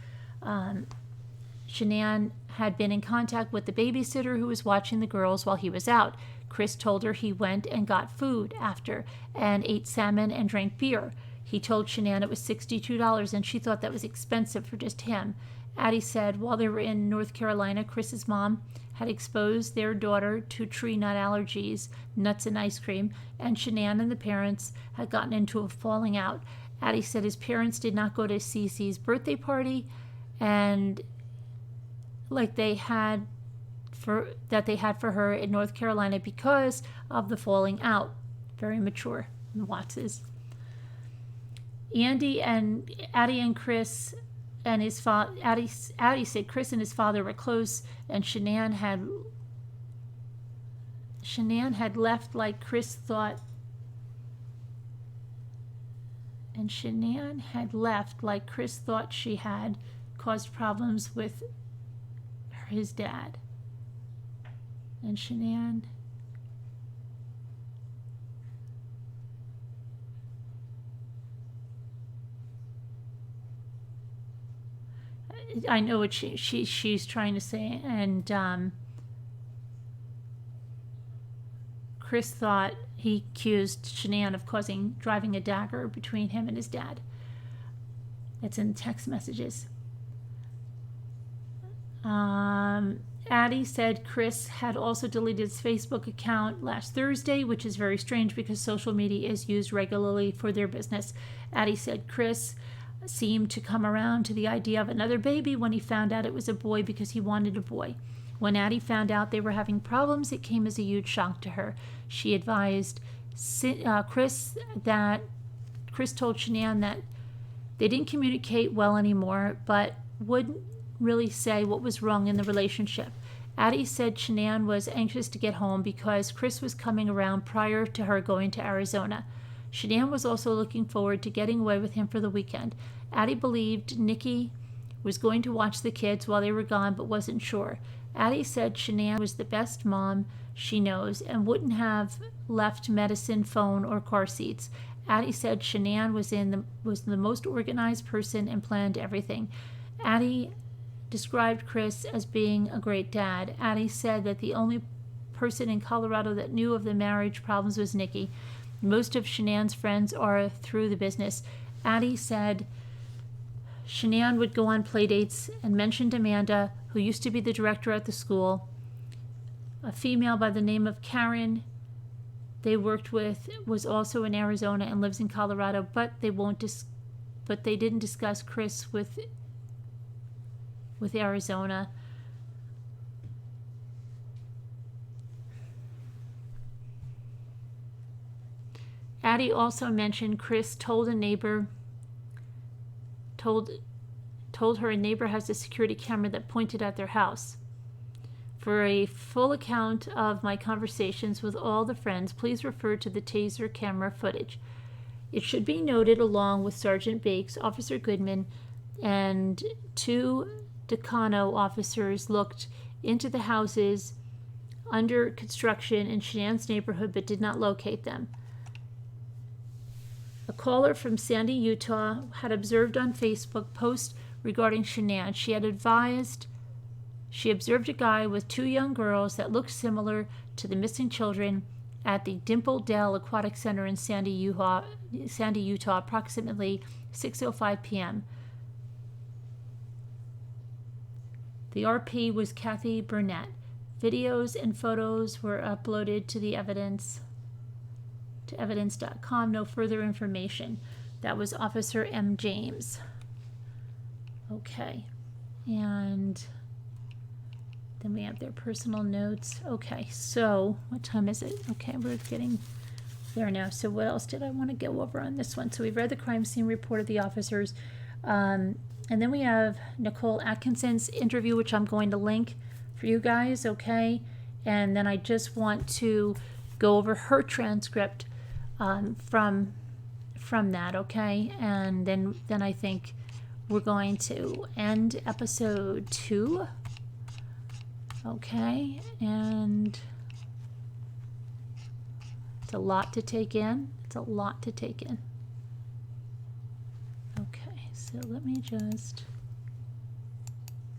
Shanon had been in contact with the babysitter who was watching the girls while he was out. Chris told her he went and got food after and ate salmon and drank beer. He told Shanon it was $62 and she thought that was expensive for just him. Addie said while they were in North Carolina, Chris's mom had exposed their daughter to tree nut allergies, nuts and ice cream, and Shanon and the parents had gotten into a falling out. Addie said his parents did not go to Cece's birthday party and like they had for her in North Carolina because of the falling out. Very mature, the Wattses. Addie and Chris and his father. Addie said Chris and his father were close, and Shanon had left like Chris thought. And Shanon had left like Chris thought she had caused problems with his dad. And Shanon I know what she's trying to say, and Chris thought he accused Shanon of driving a dagger between him and his dad. It's in text messages. Addie said Chris had also deleted his Facebook account last Thursday, which is very strange because social media is used regularly for their business. Addie said Chris seemed to come around to the idea of another baby when he found out it was a boy because he wanted a boy. When Addie found out they were having problems, it came as a huge shock to her. She advised Chris told Shanon that they didn't communicate well anymore, but wouldn't really say what was wrong in the relationship. Addie said Shanon was anxious to get home because Chris was coming around prior to her going to Arizona. Shanon was also looking forward to getting away with him for the weekend. Addie believed Nikki was going to watch the kids while they were gone, but wasn't sure. Addie said Shanon was the best mom she knows and wouldn't have left medicine, phone, or car seats. Addie said Shanon was the most organized person and planned everything. Addie described Chris as being a great dad. Addie said that the only person in Colorado that knew of the marriage problems was Nikki. Most of Shanon's friends are through the business. Addie said Shanon would go on play dates and mentioned Amanda, who used to be the director at the school. A female by the name of Karen they worked with was also in Arizona and lives in Colorado, but they didn't discuss Chris with Arizona. Addie also mentioned Chris told her a neighbor has a security camera that pointed at their house. For a full account of my conversations with all the friends, please refer to the taser camera footage. It should be noted, along with Sergeant Bakes, Officer Goodman, and 2 Decano officers looked into the houses under construction in Shanon's neighborhood but did not locate them. A caller from Sandy, Utah, had observed on Facebook posts regarding Shanon. She observed a guy with 2 young girls that looked similar to the missing children at the Dimple Dell Aquatic Center in Sandy, Utah, approximately 6:05 p.m. The RP was Kathy Burnett. Videos and photos were uploaded to evidence.com. No further information. That was Officer M. James. Okay. And then we have their personal notes. Okay, so what time is it? Okay, we're getting there now. So what else did I want to go over on this one? So we've read the crime scene report of the officers. And then we have Nicole Atkinson's interview, which I'm going to link for you guys, okay? And then I just want to go over her transcript from that, okay? And then I think we're going to end episode 2, okay? And it's a lot to take in. Okay, so let me just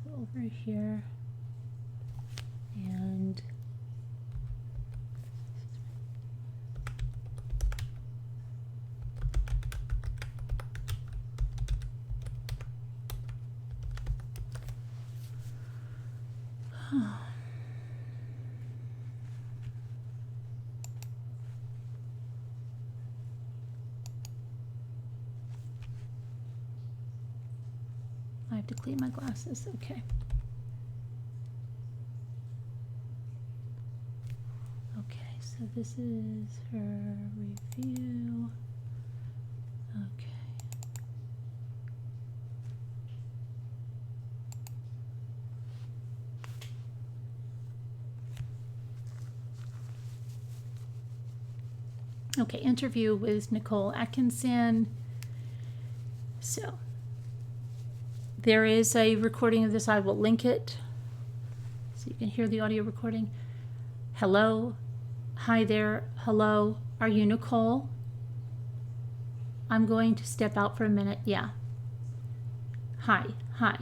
go over here and I have to clean my glasses. Okay. Okay, so this is her review. Okay. Okay, interview with Nicole Atkinson. So, there is a recording of this. I will link it so you can hear the audio recording. Hello. Hi there. Hello. Are you Nicole? I'm going to step out for a minute. Yeah. Hi. Hi.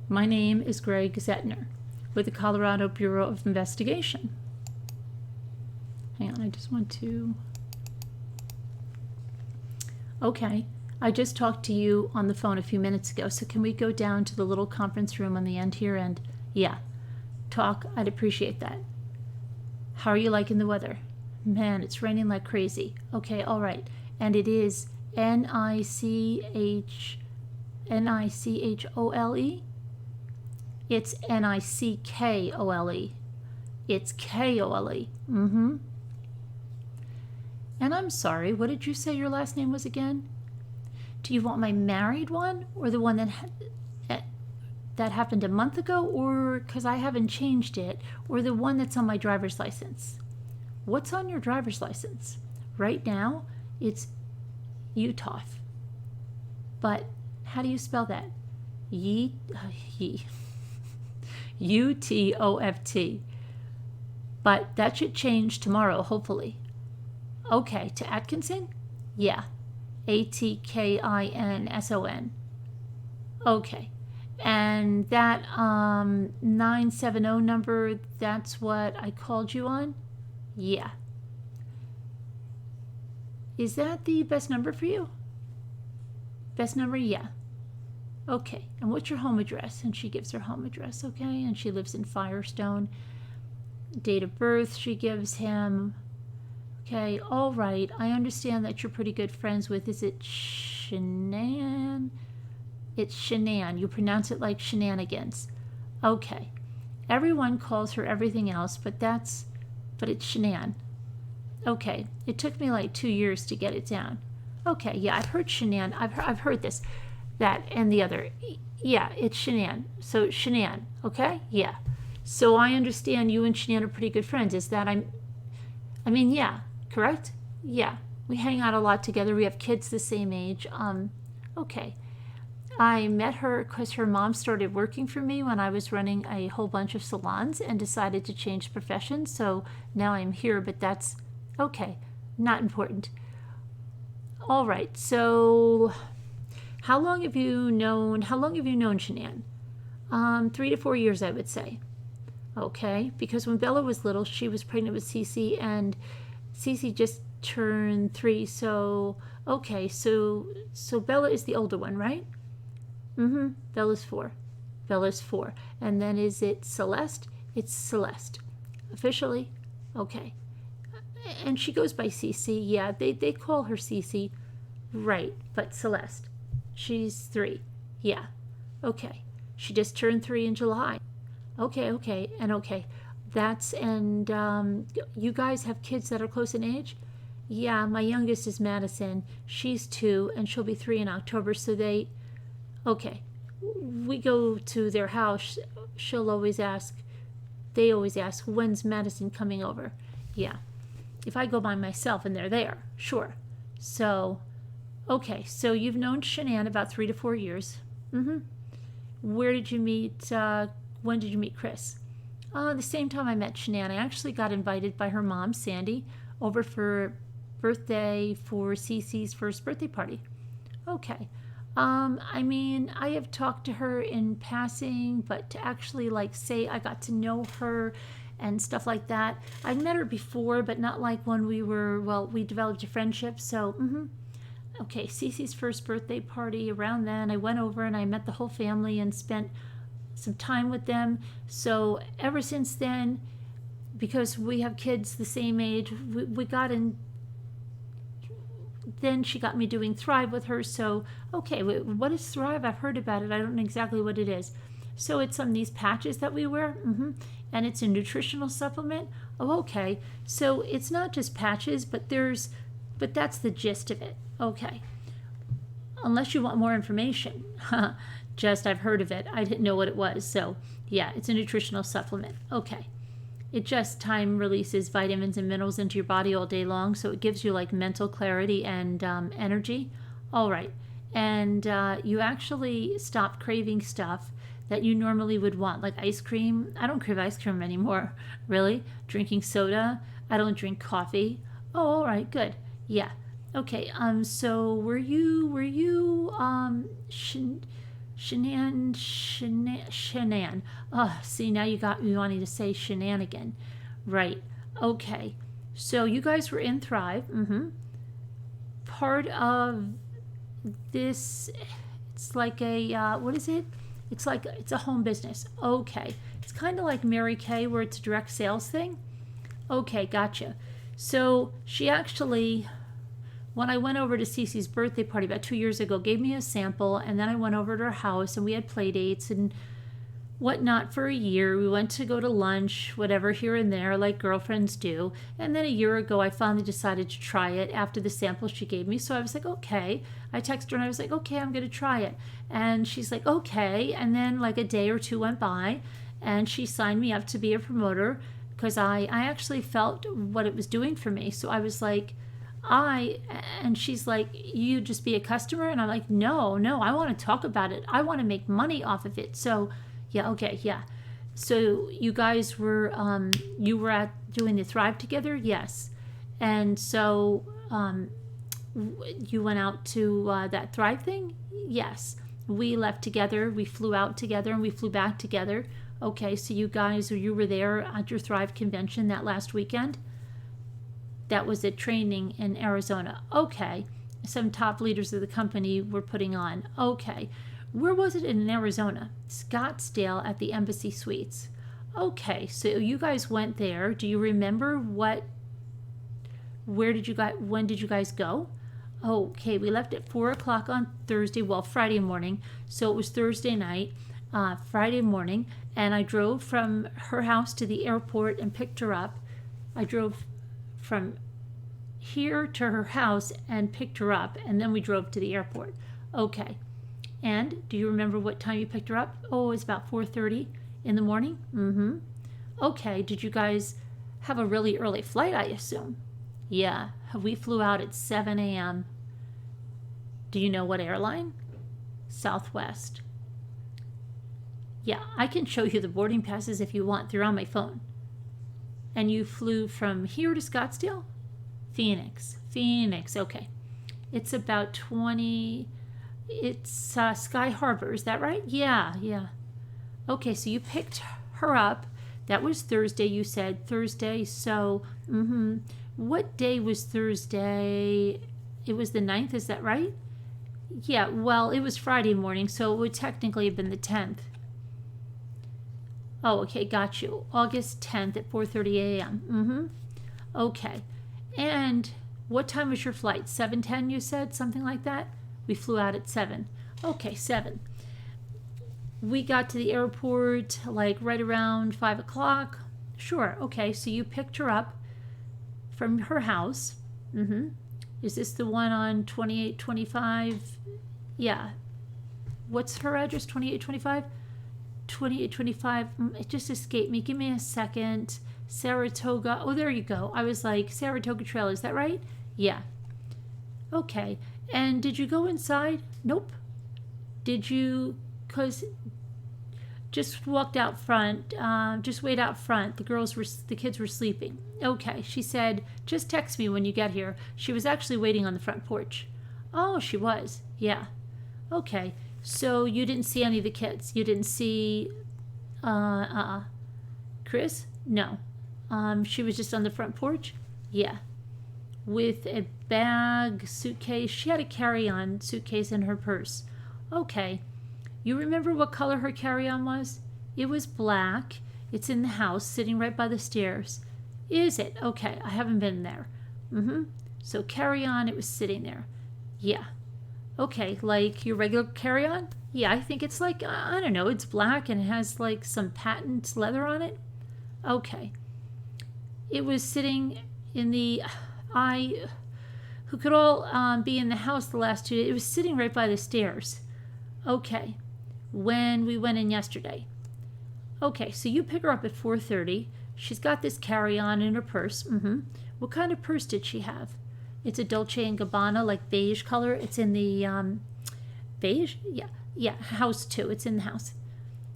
My name is Greg Zettner with the Colorado Bureau of Investigation. Hang on, I just want to... Okay, I just talked to you on the phone a few minutes ago, so can we go down to the little conference room on the end here and, yeah, talk? I'd appreciate that. How are you liking the weather? Man, it's raining like crazy. Okay, all right. And it is Nichole? It's Nickole. It's Kole. Mm-hmm. And I'm sorry, what did you say your last name was again? Do you want my married one or the one that happened a month ago, or because I haven't changed it, or the one that's on my driver's license? What's on your driver's license? Right now, it's Utah. But how do you spell that? Utoft. But that should change tomorrow, hopefully. Okay, to Atkinson? Yeah. Atkinson. Okay. And that 970 number, that's what I called you on? Yeah. Is that the best number for you? Best number? Yeah. Okay. And what's your home address? And she gives her home address, okay? And she lives in Firestone. Date of birth she gives him. Okay, all right. I understand that you're pretty good friends with, is it Shanon? It's Shanon. You pronounce it like shenanigans. Okay. Everyone calls her everything else, but it's Shanon. Okay. It took me like 2 years to get it down. Okay, yeah, I've heard Shanon. I've heard this, that, and the other. Yeah, it's Shanon. So Shanon, okay? Yeah. So I understand you and Shanon are pretty good friends. Is that yeah, correct? Yeah. We hang out a lot together. We have kids the same age. Okay. I met her because her mom started working for me when I was running a whole bunch of salons and decided to change professions. So now I'm here, but that's okay. Not important. All right. So how long have you known Shanon? 3 to 4 years, I would say. Okay, because when Bella was little, she was pregnant with Cece, and Cece just turned 3. So, okay, so Bella is the older one, right? Mm-hmm. Bella's 4. And then is it Celeste? It's Celeste. Officially? Okay. And she goes by Cece. Yeah, they call her Cece. Right, but Celeste. She's 3. Yeah. Okay. She just turned 3 in July. Okay. And you guys have kids that are close in age? Yeah, my youngest is Madison. She's 2, and she'll be 3 in October, so okay. We go to their house. They always ask, when's Madison coming over? Yeah. If I go by myself and they're there, sure. So, okay, so you've known Shanon about 3 to 4 years. Mm-hmm. Where did you meet, when did you meet Chris? The same time I met Shanon. I actually got invited by her mom, Sandy, over for Cece's first birthday party. Okay. I have talked to her in passing, but to actually say I got to know her and stuff like that. I'd met her before, but not like when we developed a friendship. So, okay, Cece's first birthday party, around then, I went over and I met the whole family and spent some time with them. So ever since then, because we have kids the same age, we got in. Then she got me doing Thrive with her. So, okay, what is Thrive? I've heard about it. I don't know exactly what it is. So it's these patches that we wear, and it's a nutritional supplement. Oh, okay. So it's not just patches, but that's the gist of it. Okay. Unless you want more information. Just I've heard of it. I didn't know what it was. So yeah, it's a nutritional supplement. Okay. It just time releases vitamins and minerals into your body all day long. So it gives you like mental clarity and energy. All right. And you actually stop craving stuff that you normally would want, like ice cream. I don't crave ice cream anymore, really. Drinking soda. I don't drink coffee. Oh, all right, good. Yeah. Okay. So were you Shanon? Oh, see, now you got me wanting to say shenanigan. Right. Okay. So you guys were in Thrive. Part of this, it's like a what is it? It's a home business. Okay. It's kind of like Mary Kay, where it's a direct sales thing. Okay, gotcha. So she actually, when I went over to Cece's birthday party about 2 years ago, gave me a sample, and then I went over to her house and we had play dates and whatnot for a year. We went to go to lunch, whatever, here and there, like girlfriends do. And then a year ago, I finally decided to try it after the sample she gave me. So I was like, okay. I texted her and I was like, okay, I'm going to try it. And she's like, okay. And then like a day or two went by and she signed me up to be a promoter because I actually felt what it was doing for me. So I was like, and she's like, you just be a customer? And I'm like, no, I want to talk about it. I want to make money off of it. So yeah, okay, yeah. So you guys were, you were at doing the Thrive together? Yes. And so you went out to that Thrive thing? Yes. We left together, we flew out together, and we flew back together. Okay, so you were there at your Thrive convention that last weekend? That was a training in Arizona. Okay. Some top leaders of the company were putting on. Okay. Where was it in Arizona? Scottsdale at the Embassy Suites. Okay, so you guys went there. Do you remember when did you guys go? Okay, we left at 4 o'clock on Thursday, Friday morning. So it was Thursday night, Friday morning, and I drove from her house to the airport and picked her up. I drove from here to her house and picked her up, and then we drove to the airport. Okay. And do you remember what time you picked her up? Oh, it was about 4:30 in the morning. Okay. Did you guys have a really early flight, I assume? Yeah. We flew out at 7 a.m. Do you know what airline? Southwest. Yeah, I can show you the boarding passes if you want. They're on my phone. And you flew from here to Scottsdale? Phoenix. Okay. It's about 20... It's Sky Harbor, is that right? Yeah. Okay, so you picked her up. That was Thursday, you said. Thursday, so, What day was Thursday? It was the 9th, is that right? Yeah, well, it was Friday morning, so it would technically have been the 10th. Oh, okay, got you. August 10th at 4:30 a.m. Okay. And what time was your flight? 7:10, you said? Something like that? We flew out at 7. Okay, 7. We got to the airport like right around 5 o'clock. Sure, okay, so you picked her up from her house. Is this the one on 2825? Yeah. What's her address? 2825? 2825. It just escaped me. Give me a second. Saratoga. Oh, there you go. I was like, Saratoga Trail. Is that right? Yeah. Okay. And did you go inside? Nope. Did you? Because just walked out front. Just wait out front. The kids were sleeping. Okay. She said, just text me when you get here. She was actually waiting on the front porch. Oh, she was. Yeah. Okay. So you didn't see any of the kids. You didn't see Chris? No. She was just on the front porch? Yeah. With a bag, suitcase. She had a carry-on suitcase in her purse. Okay. You remember what color her carry-on was? It was black. It's in the house, sitting right by the stairs. Is it? Okay, I haven't been there. So carry-on, it was sitting there. Yeah. Okay, like your regular carry-on? Yeah, I think it's like, I don't know, it's black and it has like some patent leather on it. Okay. It was sitting in the, who could all be in the house the last 2 days, it was sitting right by the stairs. Okay. When we went in yesterday. Okay, so you pick her up at 4:30. She's got this carry-on in her purse. What kind of purse did she have? It's a Dolce & Gabbana, like beige color. It's in the beige? Yeah, house too. It's in the house.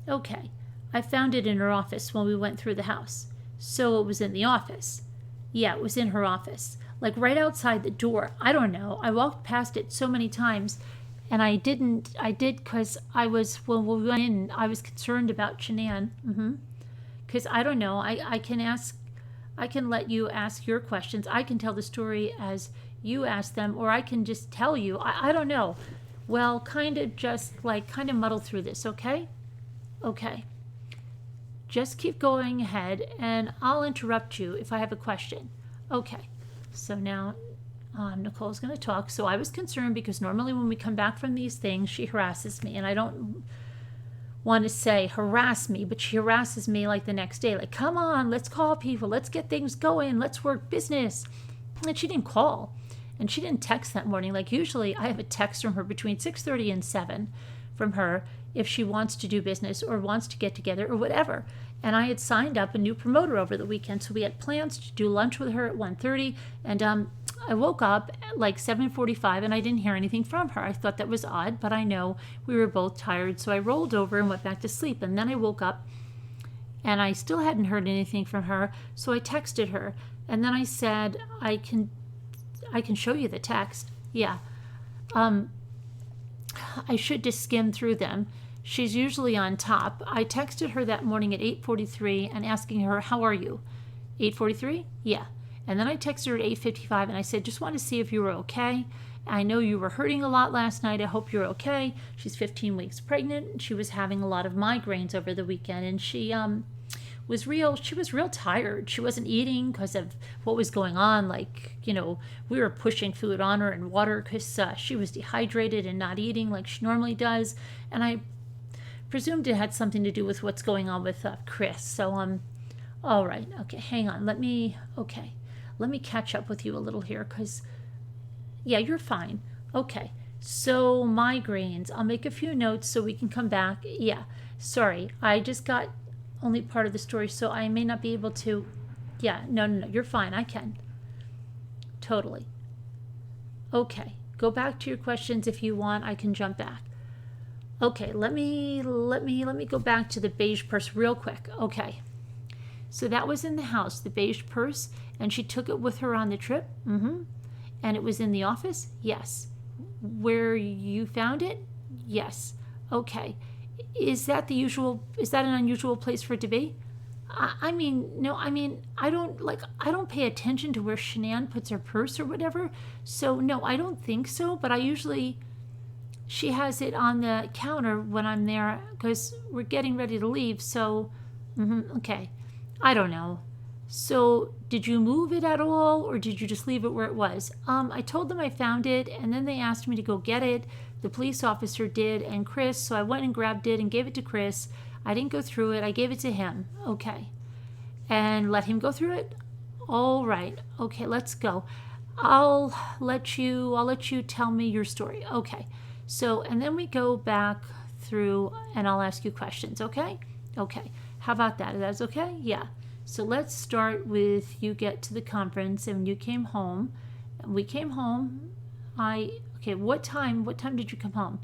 Okay. I found it in her office when we went through the house. So it was in the office. Yeah, it was in her office. Like right outside the door. I don't know. I walked past it so many times and I did because when we went in, I was concerned about Shanon. Because I don't know. I can let you ask your questions. I can tell the story as you ask them, or I can just tell you. I don't know. Well, kind of muddle through this, okay? Okay. Just keep going ahead, and I'll interrupt you if I have a question. Okay. So now Nicole's going to talk. So I was concerned because normally when we come back from these things, she harasses me, and I don't want to say harass me, but she harasses me like the next day, like, come on, let's call people, let's get things going, let's work business. And she didn't call, and she didn't text that morning. Like usually I have a text from her between 6:30 and 7 from her if she wants to do business or wants to get together or whatever. And I had signed up a new promoter over the weekend, so we had plans to do lunch with her at 1:30, and I woke up at like 7:45 and I didn't hear anything from her. I thought that was odd, but I know we were both tired, so I rolled over and went back to sleep. And then I woke up and I still hadn't heard anything from her, so I texted her. And then I said, I can show you the text. Yeah. I should just skim through them. She's usually on top. I texted her that morning at 8:43 and asking her, how are you? 8:43? Yeah. And then I texted her at 8:55 and I said, just want to see if you were okay. I know you were hurting a lot last night. I hope you're okay. She's 15 weeks pregnant. She was having a lot of migraines over the weekend, and she was real tired. She wasn't eating because of what was going on. Like, we were pushing food on her and water because she was dehydrated and not eating like she normally does. And I presumed it had something to do with what's going on with Chris. So, all right. Okay, hang on. Let me catch up with you a little here because, yeah, you're fine. Okay, so migraines. I'll make a few notes so we can come back. Yeah, sorry. I just got only part of the story, so I may not be able to. Yeah, no, you're fine. I can. Totally. Okay, go back to your questions if you want. I can jump back. Okay, let me go back to the beige purse real quick. Okay. So that was in the house, the beige purse, and she took it with her on the trip? And it was in the office? Yes. Where you found it? Yes. Okay. Is that an unusual place for it to be? I don't pay attention to where Shanon puts her purse or whatever, so no, I don't think so, but she has it on the counter when I'm there because we're getting ready to leave, so, okay. I don't know. So did you move it at all, or did you just leave it where it was? I told them I found it, and then they asked me to go get it. The police officer did, and Chris, so I went and grabbed it and gave it to Chris. I didn't go through it. I gave it to him. Okay. And let him go through it? All right. Okay, let's go. I'll let you tell me your story. Okay. So, and then we go back through, and I'll ask you questions, okay? Okay. How about that? That's okay? Yeah. So let's start with you get to the conference and you came home. We came home. Okay, what time did you come home?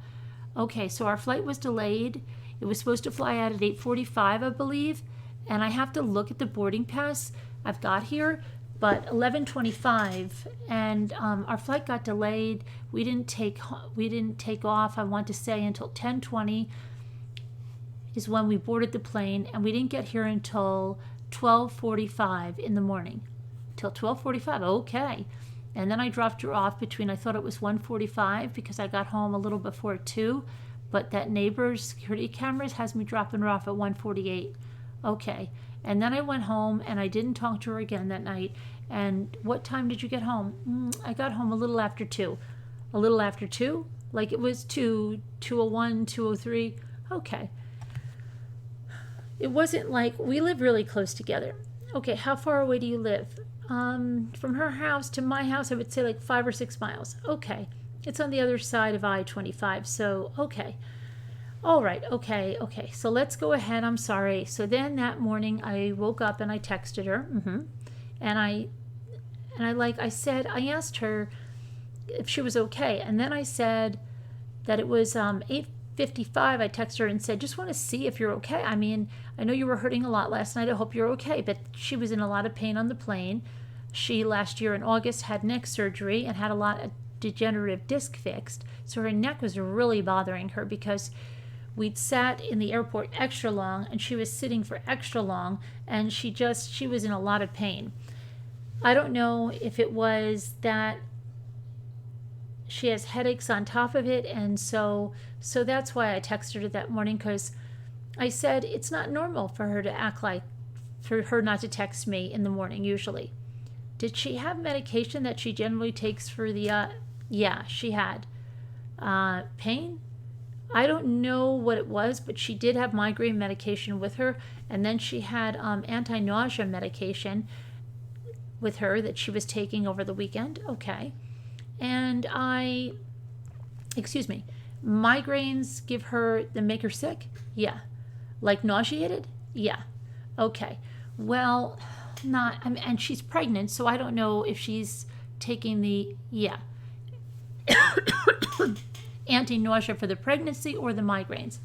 Okay, so our flight was delayed. It was supposed to fly out at 8:45, I believe. And I have to look at the boarding pass I've got here, but 11:25, and our flight got delayed. We didn't take off, I want to say, until 10:20 is when we boarded the plane, and we didn't get here until 12:45 in the morning. Till 12:45, okay. And then I dropped her off between, I thought it was 1:45 because I got home a little before 2, but that neighbor's security cameras has me dropping her off at 1:48. Okay. And then I went home and I didn't talk to her again that night. And what time did you get home? I got home a little after 2. A little after 2? Like it was 2:01, 2:03. Okay. It wasn't like, we live really close together. Okay, how far away do you live? From her house to my house, I would say like 5 or 6 miles. Okay. It's on the other side of I-25, so okay. All right, okay. So let's go ahead. I'm sorry. So then that morning I woke up and I texted her. And I asked her if she was okay. And then I said that it was 8:55. I texted her and said, just want to see if you're okay. I mean, I know you were hurting a lot last night. I hope you're okay. But she was in a lot of pain on the plane. She last year in August had neck surgery and had a lot of degenerative disc fixed. So her neck was really bothering her because we'd sat in the airport extra long and she was sitting for extra long, and she was in a lot of pain. I don't know if it was that she has headaches on top of it, and so that's why I texted her that morning, because I said it's not normal for her not to text me in the morning usually. Did she have medication that she generally takes for the yeah, she had pain? I don't know what it was, but she did have migraine medication with her, and then she had anti-nausea medication with her that she was taking over the weekend. Okay. And migraines make her sick? Yeah. Like nauseated? Yeah. Okay. Well, and she's pregnant, so I don't know if she's taking yeah. Anti-nausea for the pregnancy or the migraines.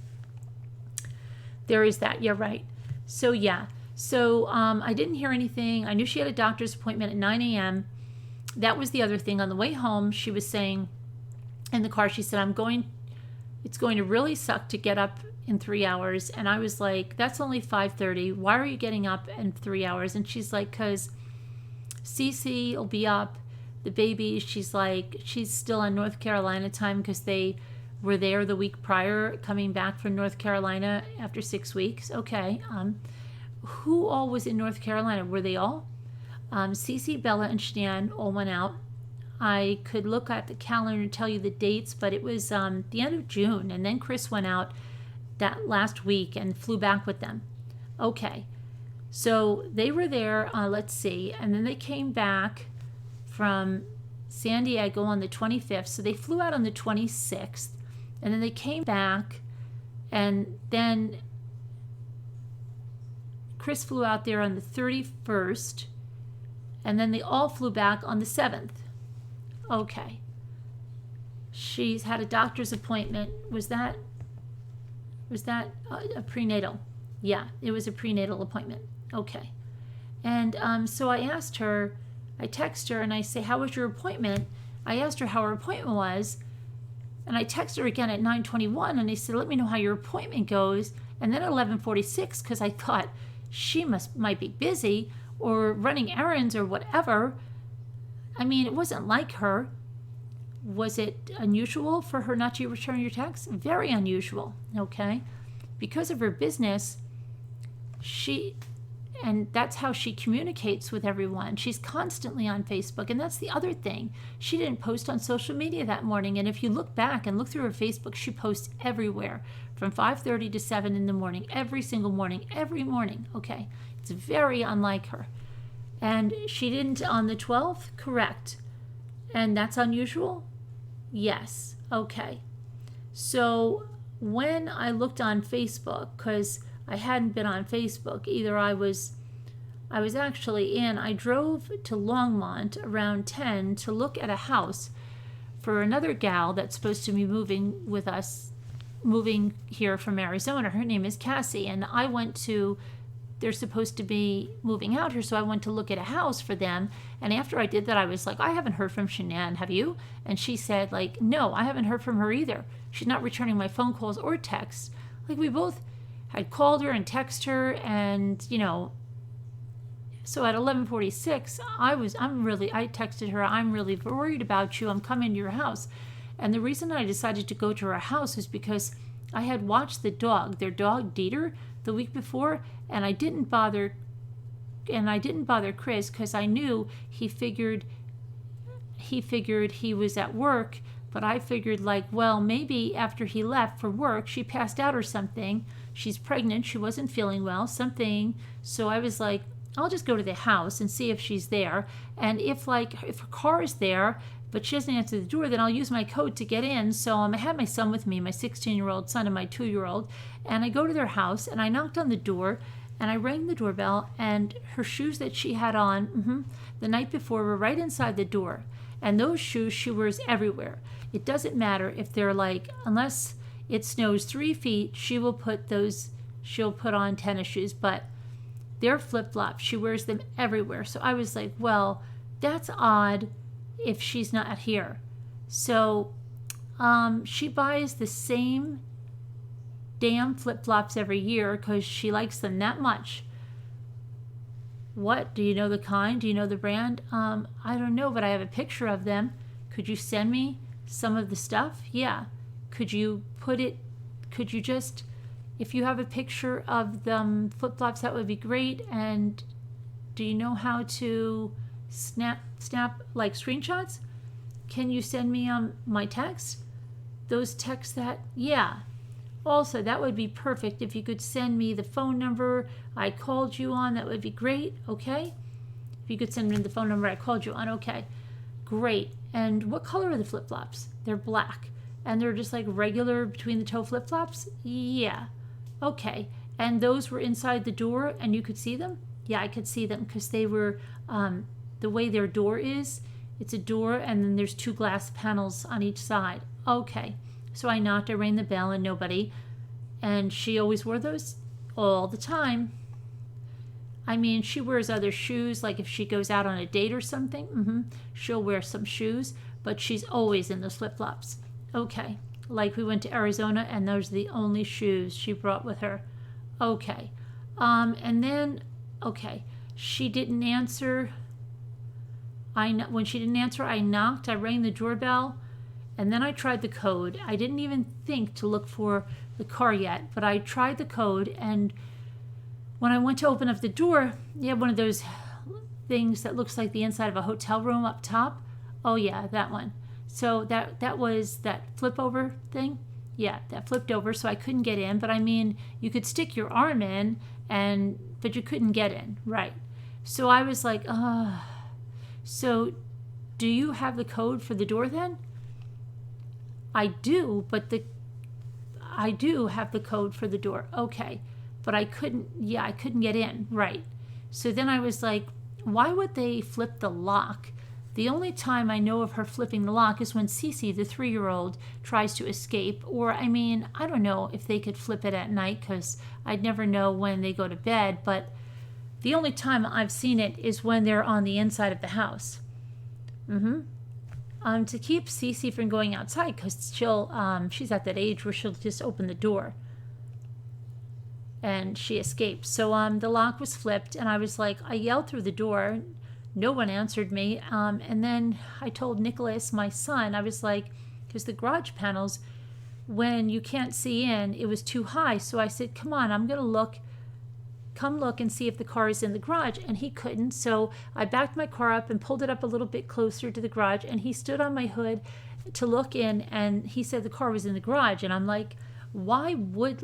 There is that. You're right. So yeah. So I didn't hear anything. I knew she had a doctor's appointment at 9 a.m. That was the other thing. On the way home, she was saying in the car, she said, it's going to really suck to get up in 3 hours. And I was like, that's only 5:30. Why are you getting up in 3 hours? And she's like, because Cece will be up. The baby, she's like, she's still on North Carolina time because they were there the week prior, coming back from North Carolina after 6 weeks. Okay. Who all was in North Carolina? Were they all? Cece, Bella, and Shanon all went out. I could look at the calendar and tell you the dates, but it was the end of June. And then Chris went out that last week and flew back with them. Okay. So they were there, let's see. And then they came back from San Diego on the 25th. So they flew out on the 26th. And then they came back. And then Chris flew out there on the 31st. And then they all flew back on the 7th. Okay. She's had a doctor's appointment. Was that a prenatal? Yeah, it was a prenatal appointment. Okay. And so I asked her, I text her and I say, how was your appointment? I asked her how her appointment was. And I texted her again at 9:21 and I said, let me know how your appointment goes. And then at 11:46, because I thought she might be busy or running errands or whatever. I mean, it wasn't like her. Was it unusual for her not to return your text? Very unusual, okay? Because of her business, and that's how she communicates with everyone. She's constantly on Facebook, and that's the other thing. She didn't post on social media that morning, and if you look back and look through her Facebook, she posts everywhere from 5:30 to 7 in the morning, every single morning, every morning, okay? It's very unlike her. And she didn't on the 12th? Correct. And that's unusual? Yes. Okay. So when I looked on Facebook, because I hadn't been on Facebook either, I was actually I drove to Longmont around 10 to look at a house for another gal that's supposed to be moving with us, moving here from Arizona. Her name is Cassie, and they're supposed to be moving out here, so I went to look at a house for them. And after I did that, I was like, I haven't heard from Shanon, have you? And she said, like, no, I haven't heard from her either. She's not returning my phone calls or texts. Like, we both had called her and texted her, and, so at 11:46, I texted her, I'm really worried about you. I'm coming to your house. And the reason I decided to go to her house is because I had watched their dog Dieter, the week before, and I didn't bother Chris because I knew he figured he was at work, but I figured like, well, maybe after he left for work, she passed out or something. She's pregnant. She wasn't feeling well, something. So I was like, I'll just go to the house and see if she's there. And if her car is there, but she doesn't answer the door, then I'll use my code to get in. So I had my son with me, my 16-year-old son and my 2-year-old. And I go to their house and I knocked on the door and I rang the doorbell, and her shoes that she had on the night before were right inside the door. And those shoes she wears everywhere. It doesn't matter if they're like, unless it snows 3 feet, she'll put on tennis shoes, but they're flip-flops. She wears them everywhere. So I was like, well, that's odd if she's not here. So she buys the same damn flip-flops every year because she likes them that much. What? Do you know the kind? Do you know the brand? I don't know, but I have a picture of them. Could you send me some of the stuff? Yeah. Could you just, if you have a picture of them flip-flops, that would be great. And do you know how to snap like screenshots? Can you send me my text? Those texts yeah. Also, that would be perfect if you could send me the phone number I called you on. That would be great, okay? If you could send me the phone number I called you on, okay. Great. And what color are the flip-flops? They're black. And they're just like regular between-the-toe flip-flops? Yeah. Okay. And those were inside the door and you could see them? Yeah, I could see them because they were, the way their door is, it's a door and then there's 2 glass panels on each side. Okay. So I knocked, I rang the bell and nobody. And she always wore those all the time. I mean, she wears other shoes, like if she goes out on a date or something, she'll wear some shoes, but she's always in those flip-flops. Okay, like we went to Arizona and those are the only shoes she brought with her. Okay, and then, okay, she didn't answer. When she didn't answer, I knocked, I rang the doorbell, and then I tried the code. I didn't even think to look for the car yet, but I tried the code, and when I went to open up the door, you have one of those things that looks like the inside of a hotel room up top. Oh yeah, that one. So that was that flip over thing. Yeah, that flipped over, so I couldn't get in. But I mean, you could stick your arm in, but you couldn't get in, right? So I was like, so do you have the code for the door then? I do, but I do have the code for the door. Okay. But I couldn't get in, right. So then I was like, why would they flip the lock? The only time I know of her flipping the lock is when Cece, the 3-year-old, tries to escape. Or, I mean, I don't know if they could flip it at night because I'd never know when they go to bed. But the only time I've seen it is when they're on the inside of the house. To keep Cece from going outside because she's at that age where she'll just open the door. And she escaped. So the lock was flipped, and I was like, I yelled through the door. No one answered me. And then I told Nicholas, my son, I was like, because the garage panels, when you can't see in, it was too high. So I said, come on, I'm going to look. Come look and see if the car is in the garage. And he couldn't. So I backed my car up and pulled it up a little bit closer to the garage. And he stood on my hood to look in, and he said the car was in the garage. And I'm like, why would,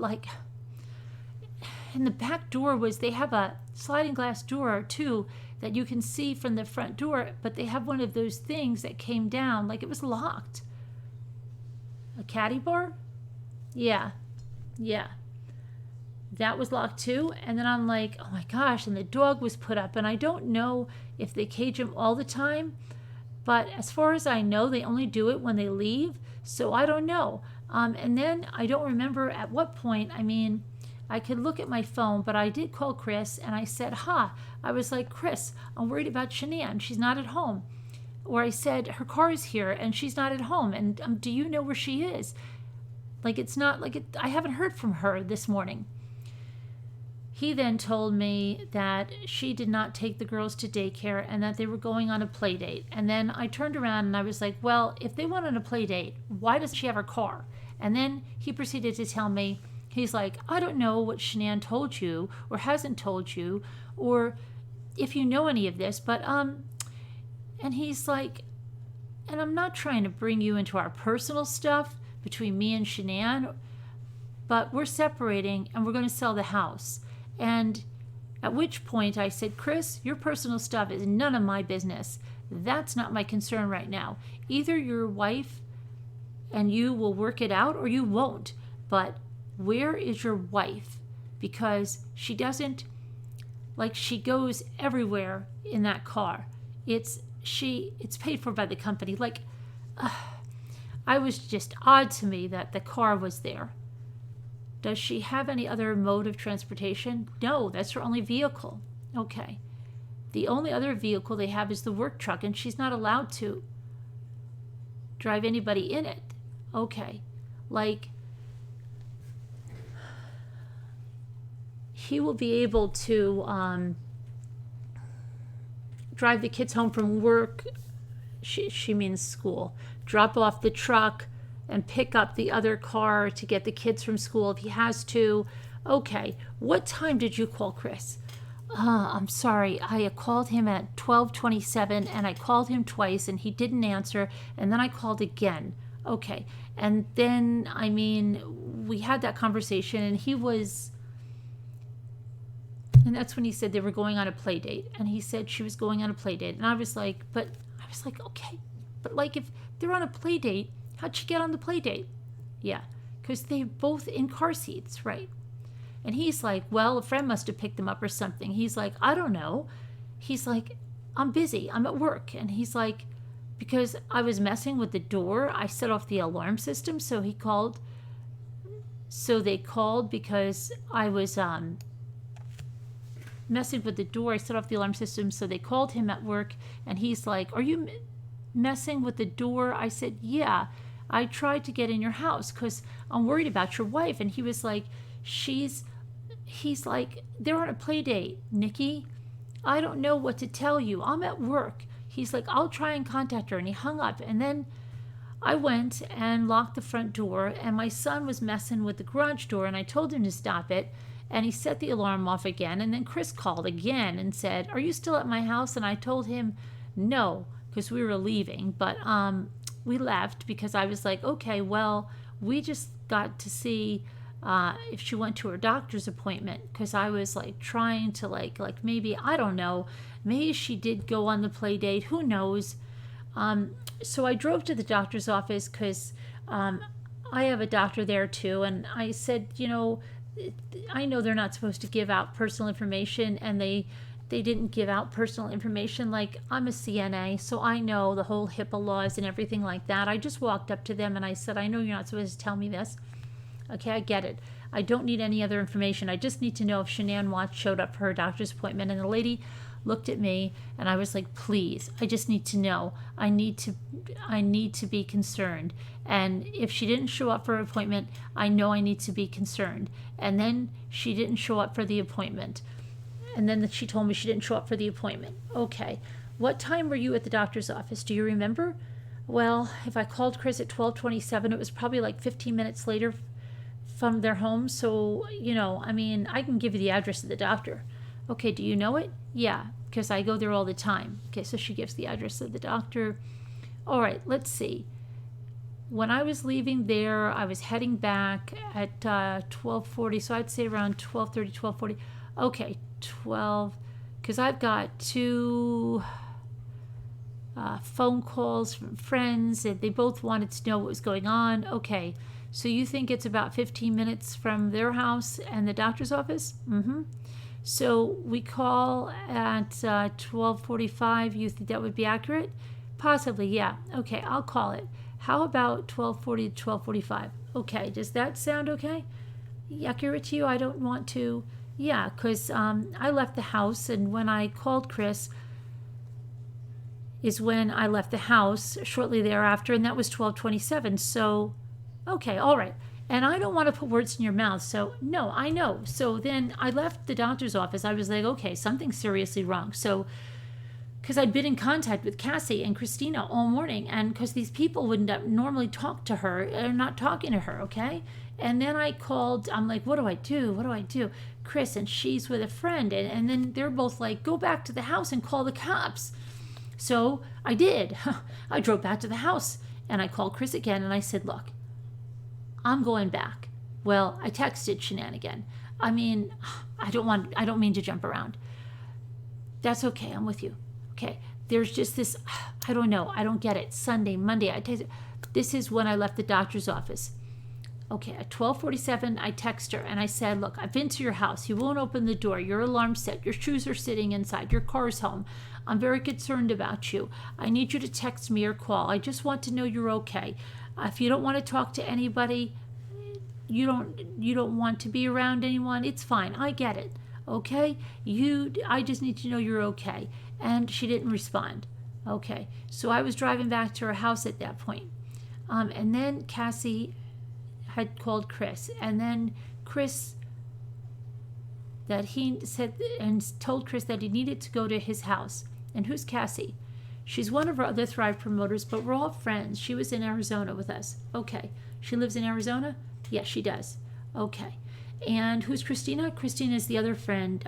and the back door they have a sliding glass door too that you can see from the front door, but they have one of those things that came down like it was locked. A caddy bar? Yeah. That was locked too. And then I'm like, oh my gosh, and the dog was put up, and I don't know if they cage him all the time, but as far as I know, they only do it when they leave, so I don't know. And then I don't remember at what point, I mean, I could look at my phone, but I did call Chris, and I said, I was like, Chris, I'm worried about Shanon. She's not at home. Or I said, her car is here, and she's not at home, and do you know where she is? I haven't heard from her this morning. He then told me that she did not take the girls to daycare and that they were going on a play date. And then I turned around and I was like, well, if they went on a play date, why doesn't she have her car? And then he proceeded to tell me, he's like, I don't know what Shanon told you or hasn't told you, or if you know any of this, but, and he's like, and I'm not trying to bring you into our personal stuff between me and Shanon, but we're separating and we're going to sell the house. And at which point I said, Chris, your personal stuff is none of my business. That's not my concern right now. Either your wife and you will work it out or you won't. But where is your wife? Because she doesn't, like, she goes everywhere in that car. It's paid for by the company. Like, I was just odd to me that the car was there. Does she have any other mode of transportation? No, that's her only vehicle. Okay. The only other vehicle they have is the work truck, and she's not allowed to drive anybody in it. Okay. Like, he will be able to drive the kids home from work. She means school. Drop off the truck and pick up the other car to get the kids from school if he has to. Okay, what time did you call Chris? I'm sorry, I called him at 12:27 and I called him twice and he didn't answer, and then I called again. Okay, and then, I mean, we had that conversation and that's when he said they were going on a play date, and he said she was going on a play date, and I was like, okay, but like, if they're on a play date, how'd she get on the play date? Yeah, because they're both in car seats, right? And he's like, well, a friend must have picked them up or something. He's like, I don't know. He's like, I'm busy. I'm at work. And he's like, because I was messing with the door, I set off the alarm system. So they called because I was messing with the door. I set off the alarm system. So they called him at work. And he's like, are you messing with the door? I said, yeah. I tried to get in your house because I'm worried about your wife. And he was like, he's like, they're on a play date, Nikki. I don't know what to tell you. I'm at work. He's like, I'll try and contact her. And he hung up. And then I went and locked the front door, and my son was messing with the garage door, and I told him to stop it. And he set the alarm off again. And then Chris called again and said, are you still at my house? And I told him no, because we were leaving. But we left because I was like, okay, well, we just got to see if she went to her doctor's appointment, because I was like trying to like maybe, I don't know, maybe she did go on the play date, who knows. So I drove to the doctor's office because I have a doctor there too, and I said, I know they're not supposed to give out personal information, and they didn't give out personal information. Like, I'm a CNA, so I know the whole HIPAA laws and everything like that. I just walked up to them and I said, I know you're not supposed to tell me this. Okay, I get it. I don't need any other information. I just need to know if Shanon Watts showed up for her doctor's appointment. And the lady looked at me and I was like, please, I just need to know. I need to be concerned. And if she didn't show up for her appointment, I know I need to be concerned. And then she didn't show up for the appointment. And then she told me she didn't show up for the appointment. Okay, what time were you at the doctor's office? Do you remember? Well, if I called Chris at 12:27, it was probably like 15 minutes later from their home. So, I mean, I can give you the address of the doctor. Okay, do you know it? Yeah, because I go there all the time. Okay, so she gives the address of the doctor. All right, let's see. When I was leaving there, I was heading back at 12:40, so I'd say around 12:30, 12:40. Okay, 12, because I've got two phone calls from friends, and they both wanted to know what was going on. Okay, so you think it's about 15 minutes from their house and the doctor's office? Mm-hmm. So we call at 12:45. You think that would be accurate? Possibly, yeah. Okay, I'll call it. How about 12:40 to 12:45? Okay, does that sound okay? Accurate to you? I don't want to... Yeah, because I left the house, and when I called Chris is when I left the house shortly thereafter, and that was 12:27. So, okay, all right. And I don't want to put words in your mouth, so no, I know. So then I left the doctor's office. I was like, okay, something's seriously wrong. So, because I'd been in contact with Cassie and Christina all morning, and because these people wouldn't normally talk to her, they're not talking to her, okay? And then I called, I'm like, what do I do? What do I do? Chris, and she's with a friend, and then they're both like, go back to the house and call the cops. So I did. I drove back to the house, and I called Chris again, and I said, look, I'm going back. Well, I texted Shanon again. I mean, I don't mean to jump around. That's okay, I'm with you. Okay, there's just this, I don't know, I don't get it. Sunday, Monday, this is when I left the doctor's office. Okay, at 12:47, I text her and I said, look, I've been to your house. You won't open the door. Your alarm's set. Your shoes are sitting inside. Your car's home. I'm very concerned about you. I need you to text me or call. I just want to know you're okay. If you don't want to talk to anybody, you don't want to be around anyone, it's fine. I get it. Okay? I just need to know you're okay. And she didn't respond. Okay. So I was driving back to her house at that point. And then Cassie had called Chris. And then Chris, that he said, and told Chris that he needed to go to his house. And who's Cassie? She's one of our other Thrive promoters, but we're all friends. She was in Arizona with us. Okay. She lives in Arizona? Yes, she does. Okay. And who's Christina? Christina is the other friend.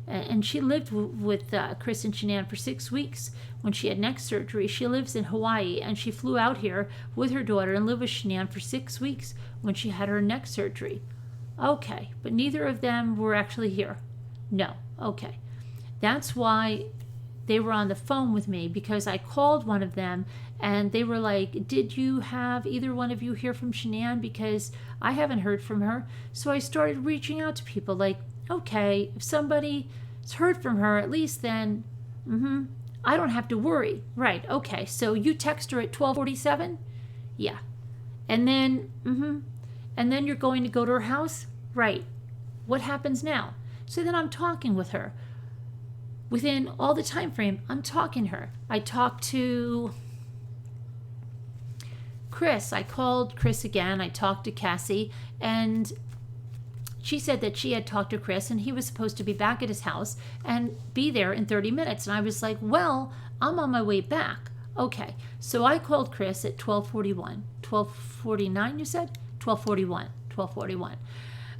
And she lived with Chris and Shanon for 6 weeks when she had neck surgery. She lives in Hawaii, and she flew out here with her daughter and lived with Shanon for 6 weeks when she had her neck surgery. Okay, but neither of them were actually here. No, okay. That's why they were on the phone with me, because I called one of them, and they were like, did you have either one of you hear from Shanon? Because I haven't heard from her. So I started reaching out to people like, okay, if somebody's heard from her, at least then, I don't have to worry. Right, okay, so you text her at 12:47? Yeah. And then, and then you're going to go to her house? Right. What happens now? So then I'm talking with her. Within all the time frame, I'm talking to her. I talked to Chris. I called Chris again. I talked to Cassie, and she said that she had talked to Chris and he was supposed to be back at his house and be there in 30 minutes. And I was like, well, I'm on my way back. Okay. So I called Chris at 12:41. 12:49, you said? 12:41. 12:41.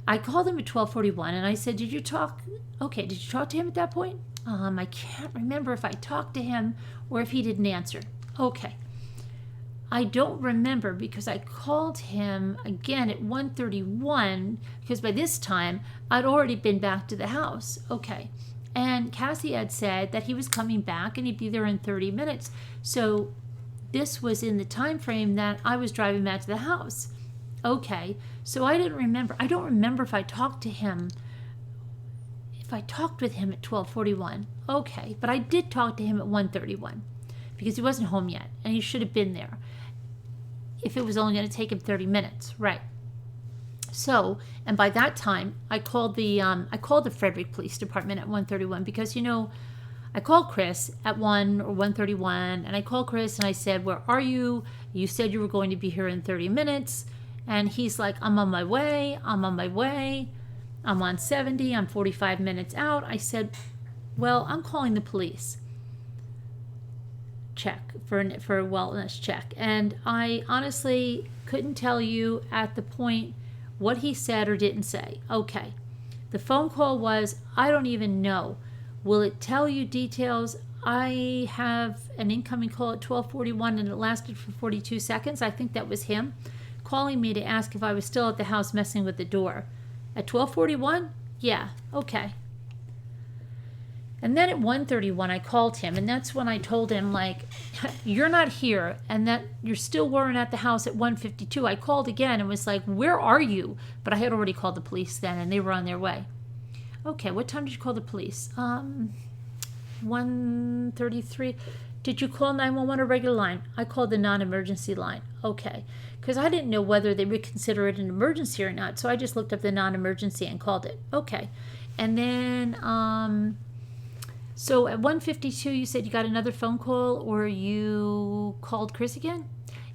I called him at 12:41 and I said, did you talk? Okay. Did you talk to him at that point? I can't remember if I talked to him or if he didn't answer. Okay. I don't remember because I called him again at 1:31 because by this time I'd already been back to the house. Okay. And Cassie had said that he was coming back and he'd be there in 30 minutes. So this was in the time frame that I was driving back to the house. Okay. So I didn't remember. I don't remember if I talked to him. If I talked with him at 12:41. Okay. But I did talk to him at 1:31 because he wasn't home yet and he should have been there. If it was only going to take him 30 minutes, right? So, and by that time, I called the Frederick Police Department at 1:31 because I called Chris at 1 or 1:31, and I called Chris and I said, "Where are you? You said you were going to be here in 30 minutes," and he's like, "I'm on my way. I'm on my way. I'm on 70. I'm 45 minutes out." I said, "Well, I'm calling the police." Check for a wellness check, and I honestly couldn't tell you at the point what he said or didn't say. Okay, the phone call was, I don't even know. Will it tell you details? I have an incoming call at 12:41 and it lasted for 42 seconds. I think that was him calling me to ask if I was still at the house messing with the door. At 12:41? Yeah, okay. And then at 1:31, I called him, and that's when I told him, like, you're not here, and that you're still weren't at the house at 1:52. I called again and was like, where are you? But I had already called the police then, and they were on their way. Okay, what time did you call the police? 1:33. Did you call 911 or regular line? I called the non-emergency line. Okay, because I didn't know whether they would consider it an emergency or not, so I just looked up the non-emergency and called it. Okay, and then, so at 1:52, you said you got another phone call or you called Chris again?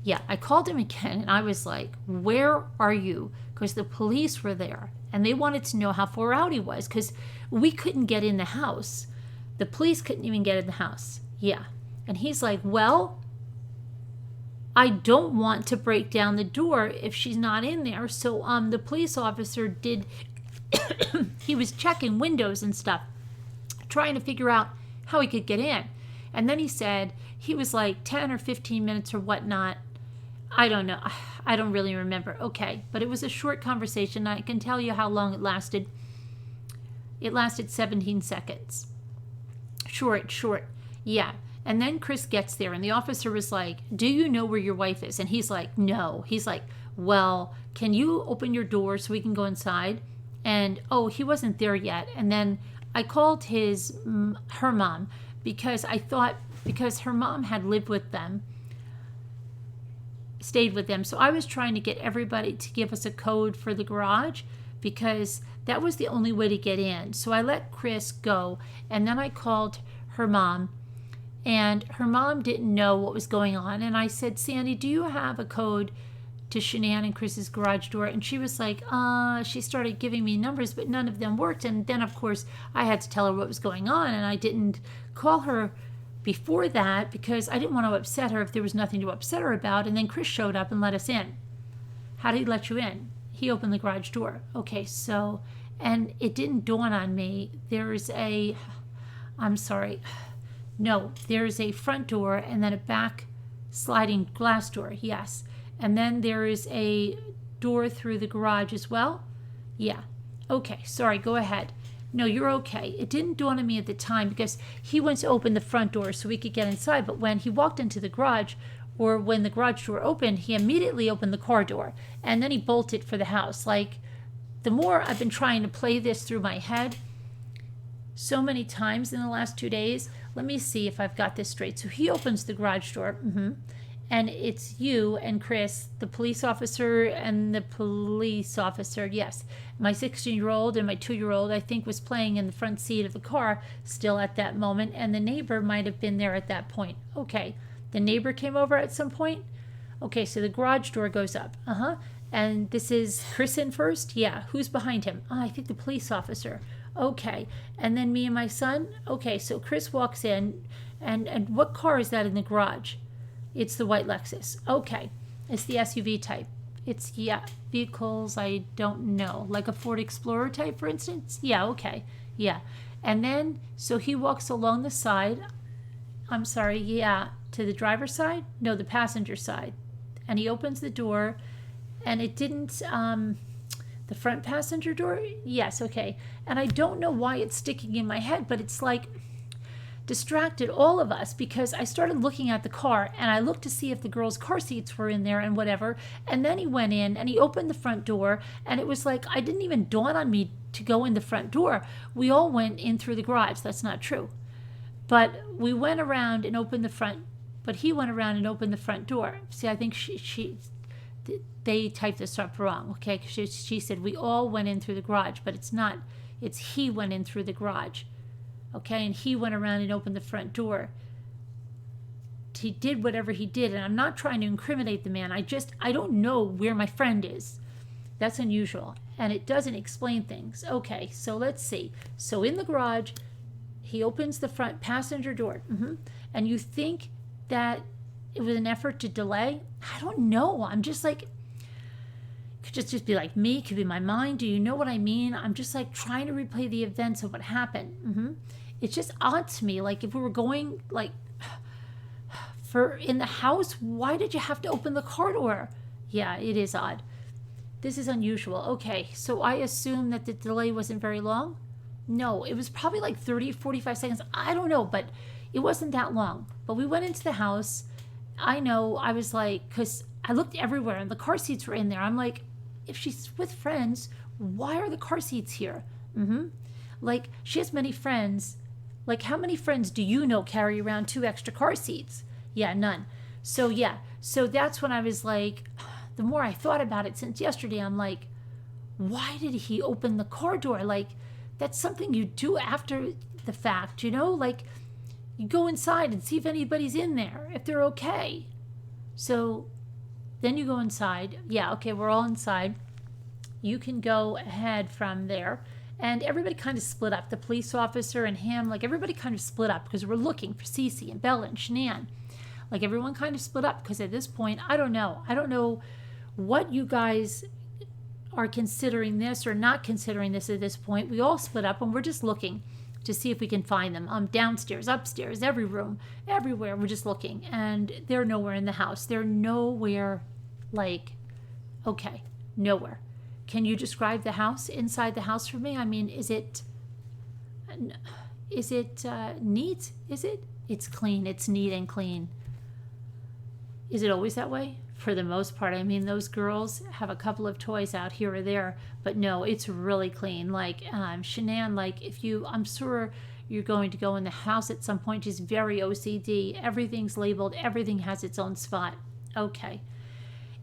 Yeah, I called him again and I was like, where are you? Because the police were there and they wanted to know how far out he was because we couldn't get in the house. The police couldn't even get in the house. Yeah. And he's like, well, I don't want to break down the door if she's not in there. So the police officer did, he was checking windows and stuff, trying to figure out how he could get in. And then he said he was like 10 or 15 minutes or whatnot. I don't know. I don't really remember. Okay. But it was a short conversation. I can tell you how long it lasted. It lasted 17 seconds. Short. Yeah. And then Chris gets there and the officer was like, do you know where your wife is? And he's like, no. He's like, well, can you open your door so we can go inside? And, oh, he wasn't there yet. And then I called her mom because I thought, because her mom had lived with them, stayed with them. So I was trying to get everybody to give us a code for the garage because that was the only way to get in. So I let Chris go and then I called her mom. And her mom didn't know what was going on. And I said, Sandy, do you have a code to Shanon and Chris's garage door? And she was like, she started giving me numbers, but none of them worked. And then, of course, I had to tell her what was going on. And I didn't call her before that because I didn't want to upset her if there was nothing to upset her about. And then Chris showed up and let us in. How did he let you in? He opened the garage door. Okay, so, and it didn't dawn on me. There's a, I'm sorry. No, there's a front door and then a back sliding glass door, yes. And then there is a door through the garage as well. Yeah. Okay, sorry, go ahead. No, you're okay. It didn't dawn on me at the time because he went to open the front door so we could get inside. But when he walked into the garage, or when the garage door opened, he immediately opened the car door. And then he bolted for the house. Like, the more I've been trying to play this through my head so many times in the last 2 days, let me see if I've got this straight. So he opens the garage door, and it's you and Chris, the police officer and the police officer, yes. My 16-year-old and my 2-year-old, I think, was playing in the front seat of the car still at that moment, and the neighbor might have been there at that point. Okay, the neighbor came over at some point? Okay, so the garage door goes up, and this is Chris in first? Yeah, who's behind him? I think the police officer. Okay, and then me and my son? Okay, so Chris walks in, and what car is that in the garage? It's the white Lexus. Okay, it's the SUV type. It's, yeah, vehicles, I don't know. Like a Ford Explorer type, for instance? Yeah, okay, yeah. And then, so he walks along the side, I'm sorry, yeah, to the driver's side? No, the passenger side. And he opens the door, and it didn't, the front passenger door? Yes, okay. And I don't know why it's sticking in my head, but it's like distracted all of us because I started looking at the car and I looked to see if the girls' car seats were in there and whatever. And then he went in and he opened the front door and it was like, I didn't even dawn on me to go in the front door. We all went in through the garage. That's not true. But we went around and opened the front, but he went around and opened the front door. See, I think they typed this up wrong, okay? She said we all went in through the garage, but it's not. It's he went in through the garage, okay? And he went around and opened the front door. He did whatever he did, and I'm not trying to incriminate the man. I don't know where my friend is. That's unusual, and it doesn't explain things. Okay, so let's see. So in the garage, he opens the front passenger door, and you think that it was an effort to delay? I don't know. I'm just like, could just be like me, could be my mind. Do you know what I mean? I'm just like trying to replay the events of what happened. It's just odd to me. Like if we were going like for in the house, why did you have to open the car door? Yeah, it is odd. This is unusual. Okay, so I assume that the delay wasn't very long. No, it was probably like 30, 45 seconds. I don't know, but it wasn't that long. But we went into the house. I know, I was like, because I looked everywhere and the car seats were in there. I'm like, if she's with friends, why are the car seats here? Like, she has many friends. Like, how many friends do you know carry around 2 extra car seats? Yeah, none. So, yeah. So that's when I was like, the more I thought about it since yesterday, I'm like, why did he open the car door? Like, that's something you do after the fact, you know? Like, you go inside and see if anybody's in there, if they're okay. So then you go inside. Yeah, okay, we're all inside. You can go ahead from there. And everybody kind of split up. The police officer and him, like everybody kind of split up because we're looking for Cece and Bella and Shanon. Like everyone kind of split up because at this point, I don't know. I don't know what you guys are considering this or not considering this at this point. We all split up and we're just looking to see if we can find them. Downstairs, upstairs, every room, everywhere. We're just looking, and they're nowhere in the house. They're nowhere, nowhere. Can you describe the house, inside the house for me? I mean, is it neat? Is it? It's clean. It's neat and clean. Is it always that way? For the most part. I mean, those girls have a couple of toys out here or there, but no, it's really clean. Shanon, I'm sure you're going to go in the house at some point. She's very OCD. Everything's labeled. Everything has its own spot. Okay.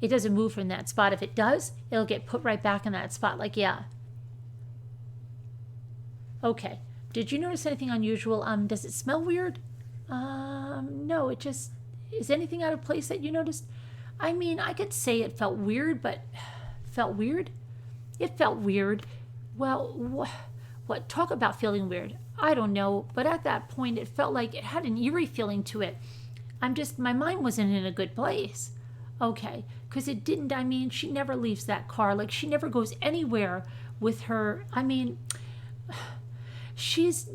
It doesn't move from that spot. If it does, it'll get put right back in that spot. Okay. Did you notice anything unusual? Does it smell weird? No, it just... Is anything out of place that you noticed? I mean, I could say it felt weird, but... Felt weird? It felt weird. Well, what? Talk about feeling weird. I don't know, but at that point, it felt like it had an eerie feeling to it. My mind wasn't in a good place. Okay, because it didn't, she never leaves that car. She never goes anywhere with her. She's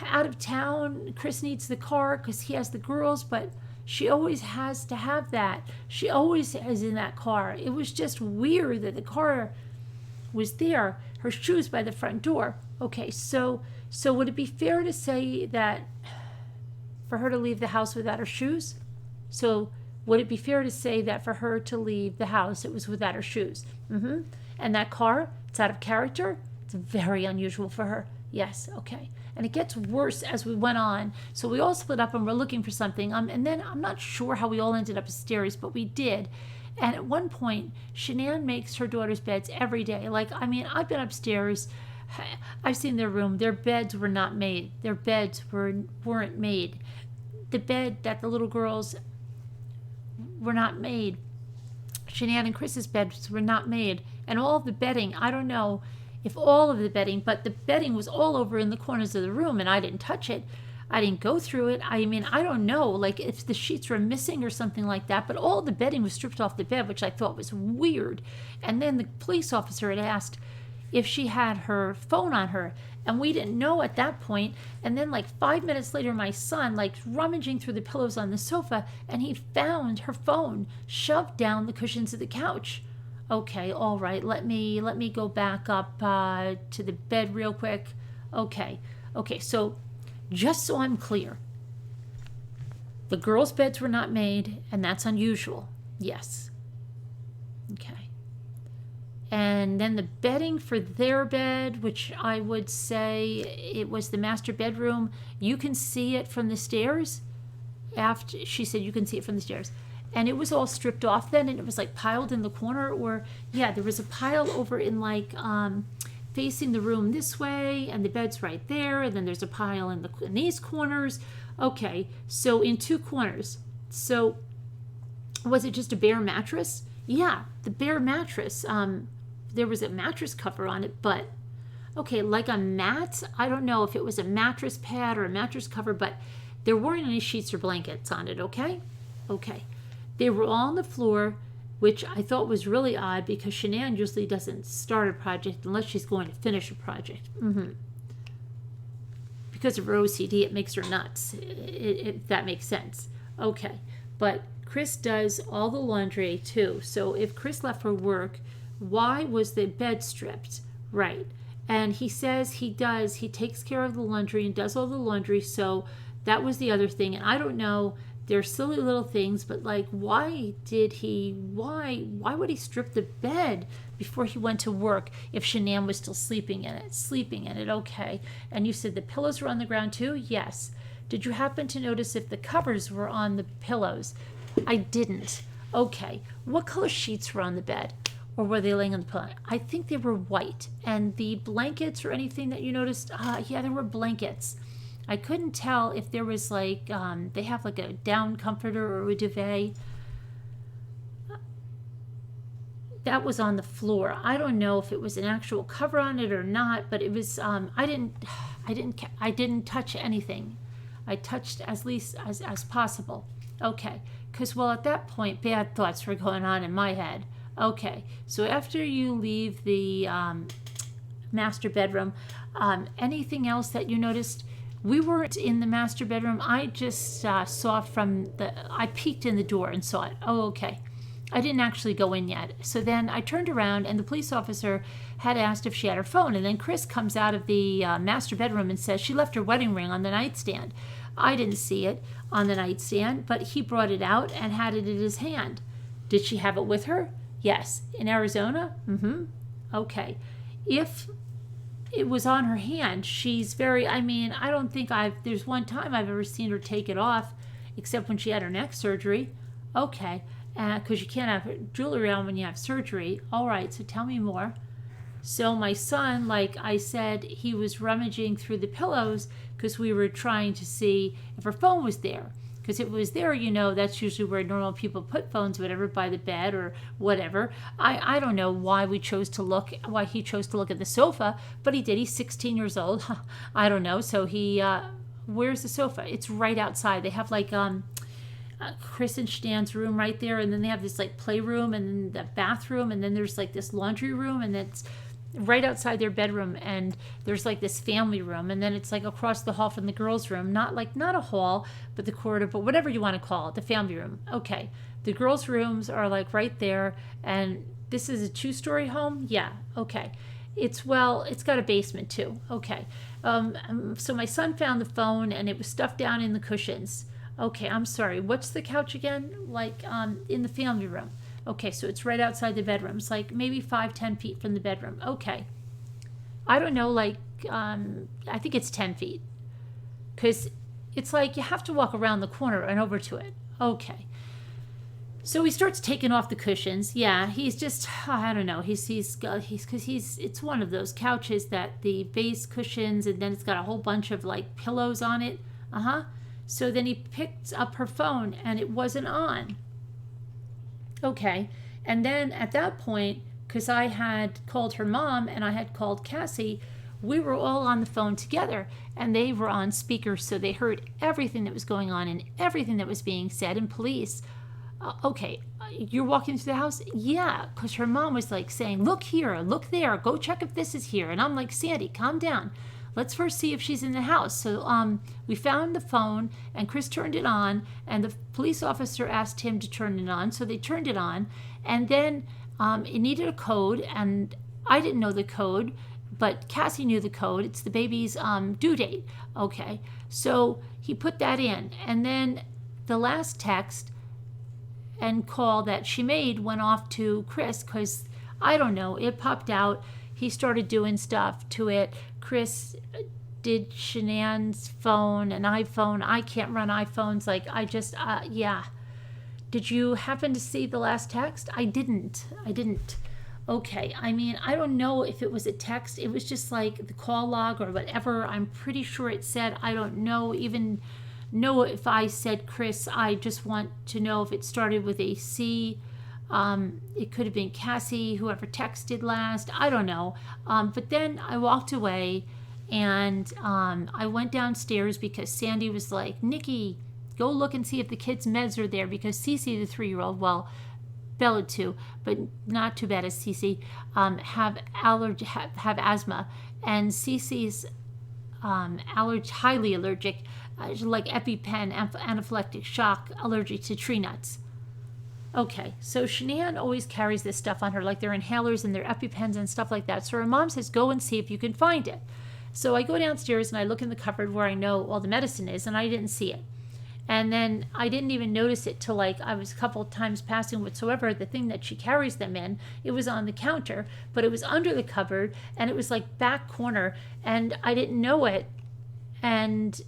out of town. Chris needs the car because he has the girls, but she always has to have that. She always is in that car. It was just weird that the car was there, her shoes by the front door. Okay, so would it be fair to say that for her to leave the house without her shoes? So would it be fair to say that for her to leave the house, it was without her shoes? Mm-hmm. And that car, it's out of character. It's very unusual for her. Yes, okay. And it gets worse as we went on. So we all split up and we're looking for something. And then I'm not sure how we all ended up upstairs, but we did. And at one point, Shanon makes her daughter's beds every day. I've been upstairs. I've seen their room. Their beds were not made. Their beds weren't made. The bed that the little girls were not made. Shanon and Chris's beds were not made. And all of the bedding, I don't know if all of the bedding, but the bedding was all over in the corners of the room and I didn't touch it. I didn't go through it. I don't know, if the sheets were missing or something like that, but all the bedding was stripped off the bed, which I thought was weird. And then the police officer had asked if she had her phone on her, and we didn't know at that point. And then 5 minutes later, my son rummaging through the pillows on the sofa, and he found her phone shoved down the cushions of the couch. Okay, all right, let me go back up to the bed real quick. Okay, so just so I'm clear, the girls' beds were not made, and that's unusual. Yes. Okay. And then the bedding for their bed, which I would say it was the master bedroom, you can see it from the stairs. After she said you can see it from the stairs. And it was all stripped off then, and it was piled in the corner, there was a pile over in facing the room this way, and the bed's right there, and then there's a pile in these corners. Okay, so in two corners. So was it just a bare mattress? Yeah, the bare mattress. There was a mattress cover on it, but okay, like a mat. I don't know if it was a mattress pad or a mattress cover, but there weren't any sheets or blankets on it. Okay. They were all on the floor, which I thought was really odd because Shanon usually doesn't start a project unless she's going to finish a project. Mm-hmm. Because of her OCD, it makes her nuts, if that makes sense. Okay, but Chris does all the laundry too. So if Chris left for work, why was the bed stripped? Right. And he says he takes care of the laundry and does all the laundry. So that was the other thing. And I don't know, they're silly little things, but why would he strip the bed before he went to work if Shanon was still sleeping in it? Okay. And you said the pillows were on the ground too? Yes. Did you happen to notice if the covers were on the pillows? I didn't. Okay. What color sheets were on the bed? Or were they laying on the pillow? I think they were white. And the blankets or anything that you noticed? Yeah, there were blankets. I couldn't tell if there was they have a down comforter or a duvet. that was on the floor. I don't know if it was an actual cover on it or not, but it was. I didn't touch anything. I touched as least as possible. Okay, because well, at that point, bad thoughts were going on in my head. Okay, so after you leave the master bedroom, anything else that you noticed? We weren't in the master bedroom. I just saw I peeked in the door and saw it. Oh, okay. I didn't actually go in yet. So then I turned around and the police officer had asked if she had her phone. And then Chris comes out of the master bedroom and says she left her wedding ring on the nightstand. I didn't see it on the nightstand, but he brought it out and had it in his hand. Did she have it with her? Yes. In Arizona? Mm-hmm. Okay. If it was on her hand, she's very, I don't think there's one time I've ever seen her take it off, except when she had her neck surgery. Okay. Because you can't have jewelry on when you have surgery. All right, so tell me more. So my son, like I said, he was rummaging through the pillows because we were trying to see if her phone was there. Because if it was there, that's usually where normal people put phones, whatever, by the bed or whatever. I don't know why he chose to look at the sofa, but he did. He's 16 years old. I don't know. So where's the sofa? It's right outside. They have like Chris and Shan's room right there, and then they have this like playroom and then the bathroom, and then there's like this laundry room, and it's right outside their bedroom, and there's like this family room, and then it's like across the hall from the girls' room, not a hall, but the corridor, but whatever you want to call it, the family room. Okay, the girls' rooms are like right there, and this is a 2-story home. Yeah, okay. It's got a basement too. Okay, so my son found the phone, and it was stuffed down in the cushions. Okay, I'm sorry. What's the couch again? Like in the family room. Okay, so it's right outside the bedroom. It's like maybe 5-10 feet from the bedroom. Okay. I don't know, like, I think it's 10 feet. Because it's like you have to walk around the corner and over to it. Okay. So he starts taking off the cushions. Yeah, he's just, I don't know. It's one of those couches that the base cushions, and then it's got a whole bunch of like pillows on it. Uh-huh. So then he picked up her phone and it wasn't on. Okay. And then at that point, because I had called her mom and I had called Cassie, we were all on the phone together and they were on speaker. So they heard everything that was going on and everything that was being said in police. Okay, you're walking through the house? Yeah, because her mom was like saying, look here, look there, go check if this is here. And I'm like, Sandy, calm down. Let's first see if she's in the house. So we found the phone and Chris turned it on and the police officer asked him to turn it on. So they turned it on and then it needed a code and I didn't know the code, but Cassie knew the code. It's the baby's due date. Okay, so he put that in and then the last text and call that she made went off to Chris because, I don't know, it popped out. He started doing stuff to it. Chris did Shanann's phone, an iPhone. I can't run iPhones. Like, yeah. Did you happen to see the last text? I didn't. Okay, I don't know if it was a text. It was just like the call log or whatever. I'm pretty sure it said, I don't know if I said, Chris, I just want to know if it started with a C. It could have been Cassie, whoever texted last. I don't know. But then I walked away and I went downstairs because Sandy was like, Nikki, go look and see if the kids' meds are there because Cece, the 3-year-old, well, Bella too, but not too bad as Cece, have asthma. And Cece's highly allergic, like EpiPen, anaphylactic shock, allergic to tree nuts. Okay, so Shanon always carries this stuff on her, like their inhalers and their EpiPens and stuff like that. So her mom says, go and see if you can find it. So I go downstairs and I look in the cupboard where I know all the medicine is, and I didn't see it. And then I didn't even notice it till like I was a couple of times passing whatsoever. The thing that she carries them in, it was on the counter, but it was under the cupboard, and it was like back corner, and I didn't know it. And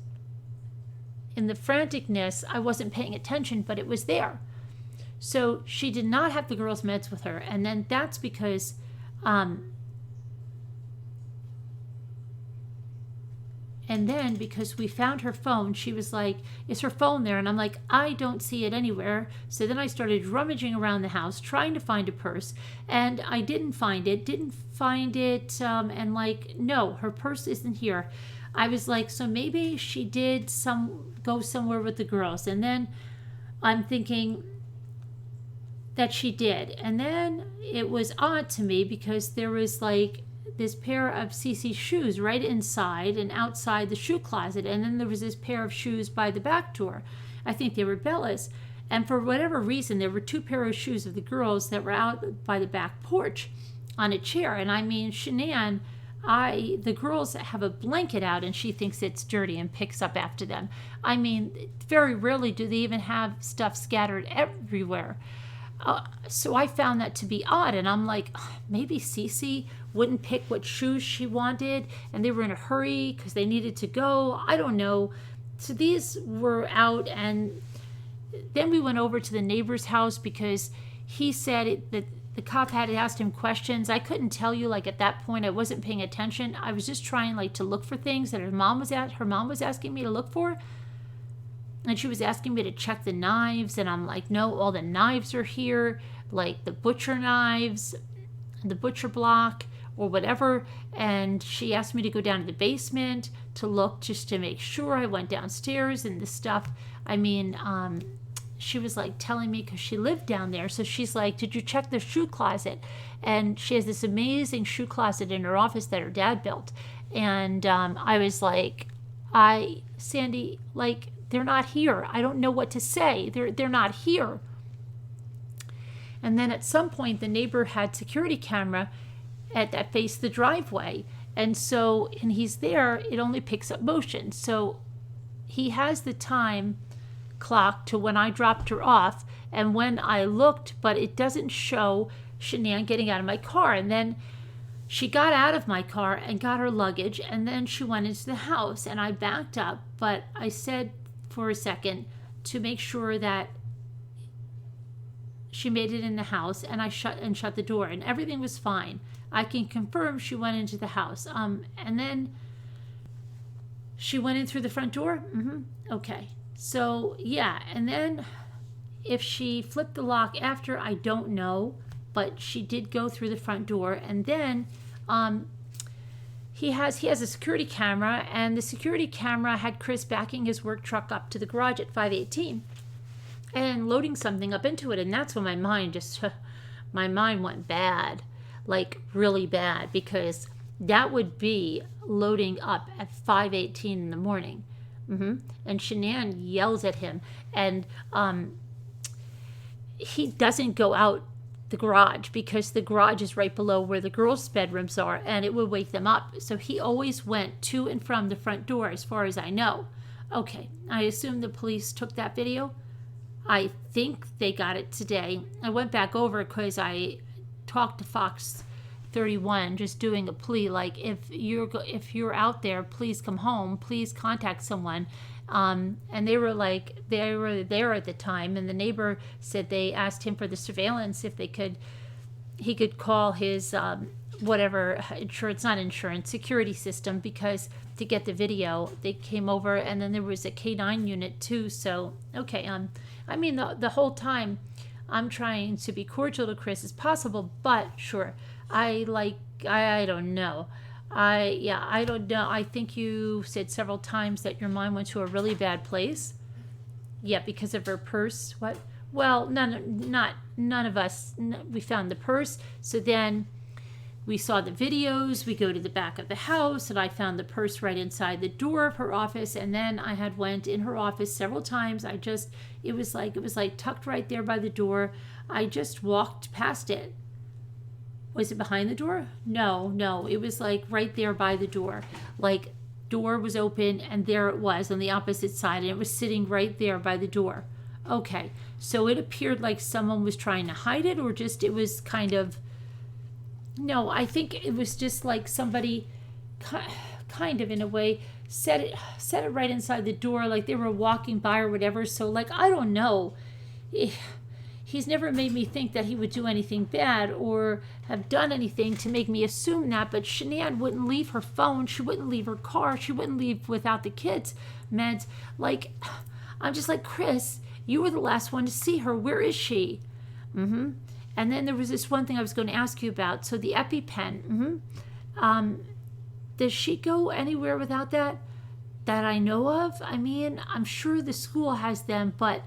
in the franticness, I wasn't paying attention, but it was there. So she did not have the girls' meds with her, and then that's because And then because we found her phone, she was like, is her phone there? And I'm like, I don't see it anywhere. So then I started rummaging around the house trying to find a purse, and I didn't find it, and like, no, her purse isn't here. I was like, so maybe she did go somewhere with the girls. And then I'm thinking that she did. And then it was odd to me because there was like this pair of Cece's shoes right inside and outside the shoe closet. And then there was this pair of shoes by the back door. I think they were Bella's. And for whatever reason, there were 2 pairs of shoes of the girls that were out by the back porch on a chair. And I mean, Shanon, the girls have a blanket out and she thinks it's dirty and picks up after them. I mean, very rarely do they even have stuff scattered everywhere. So I found that to be odd, and I'm like, maybe Cece wouldn't pick what shoes she wanted, and they were in a hurry because they needed to go. I don't know. So these were out, and then we went over to the neighbor's house because he said that the cop had asked him questions. I couldn't tell you, like at that point, I wasn't paying attention. I was just trying like to look for things that her mom was asking me to look for. And she was asking me to check the knives, and I'm like, no, all the knives are here, like the butcher knives, the butcher block, or whatever. And she asked me to go down to the basement to look just to make sure. I went downstairs, and the stuff, I mean, she was like telling me because she lived down there. So she's like, did you check the shoe closet? And she has this amazing shoe closet in her office that her dad built. And I was like, Sandy, like, they're not here. I don't know what to say. They're not here. And then at some point, the neighbor had security camera that faced the driveway. And he's there, it only picks up motion. So he has the time clock to when I dropped her off and when I looked, but it doesn't show Shanon getting out of my car. And then she got out of my car and got her luggage, and then she went into the house, and I backed up, but I said for a second to make sure that she made it in the house, and I shut the door, and everything was fine. I can confirm she went into the house. And then she went in through the front door. Okay. So yeah, and then if she flipped the lock after, I don't know, but she did go through the front door. And then he has a security camera, and the security camera had Chris backing his work truck up to the garage at 518 and loading something up into it. And that's when my mind went bad, like really bad, because that would be loading up at 5:18 in the morning. And Shanon yells at him, and he doesn't go out the garage because the garage is right below where the girls' bedrooms are, and it would wake them up. So he always went to and from the front door, as far as I know. Okay, I assume the police took that video. I think they got it today. I went back over because I talked to Fox 31, just doing a plea, like, if you're out there, please come home, please contact someone. And they were there at the time, and the neighbor said they asked him for the surveillance, if he could call his whatever insurance, security system, because to get the video. They came over, and then there was a K9 unit too. So okay, I mean, the whole time I'm trying to be cordial to Chris as possible, but sure, I don't know. I don't know. I think you said several times that your mind went to a really bad place. Yeah, because of her purse. What? Well, none of us. We found the purse. So then we saw the videos. We go to the back of the house, and I found the purse right inside the door of her office. And then I had went in her office several times. It was like tucked right there by the door. I just walked past it. Was it behind the door? No. It was like right there by the door. Like, door was open, and there it was on the opposite side, and it was sitting right there by the door. Okay, so it appeared like someone was trying to hide it, or just it was kind of... No, I think it was just like somebody kind of, in a way, set it right inside the door, like they were walking by or whatever. So, like, I don't know. he's never made me think that he would do anything bad or have done anything to make me assume that. But Shanon wouldn't leave her phone. She wouldn't leave her car. She wouldn't leave without the kids' meds. Like, I'm just like, Chris, you were the last one to see her. Where is she? And then there was this one thing I was going to ask you about. So the EpiPen. Does she go anywhere without that I know of? I mean, I'm sure the school has them, but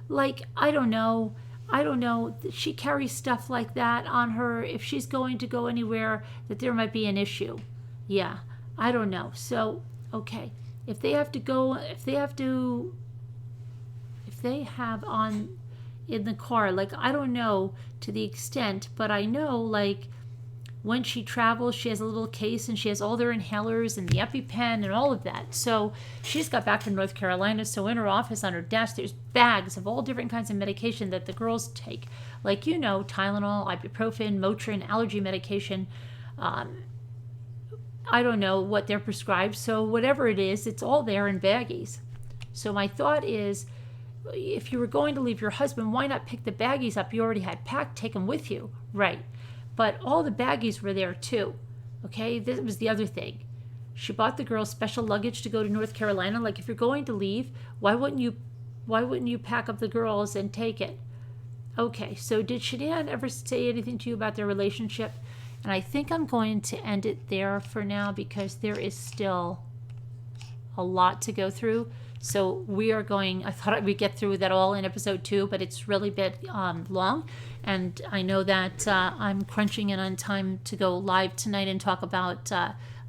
like, I don't know. She carries stuff like that on her. If she's going to go anywhere, that there might be an issue. Yeah, I don't know. So, okay. If they have on in the car, like, I don't know to the extent, but I know, like, when she travels, she has a little case and she has all their inhalers and the EpiPen and all of that. So she just got back from North Carolina. So in her office, on her desk, there's bags of all different kinds of medication that the girls take. Like, Tylenol, ibuprofen, Motrin, allergy medication. I don't know what they're prescribed. So whatever it is, it's all there in baggies. So my thought is, if you were going to leave your husband, why not pick the baggies up you already had packed, take them with you? Right. But all the baggies were there too. Okay, this was the other thing. She bought the girls special luggage to go to North Carolina. Like, if you're going to leave, why wouldn't you pack up the girls and take it? Okay, so did Shanon ever say anything to you about their relationship? And I think I'm going to end it there for now because there is still a lot to go through. So I thought we'd get through that all in episode 2, but it's really been long. And I know that I'm crunching in on time to go live tonight and talk about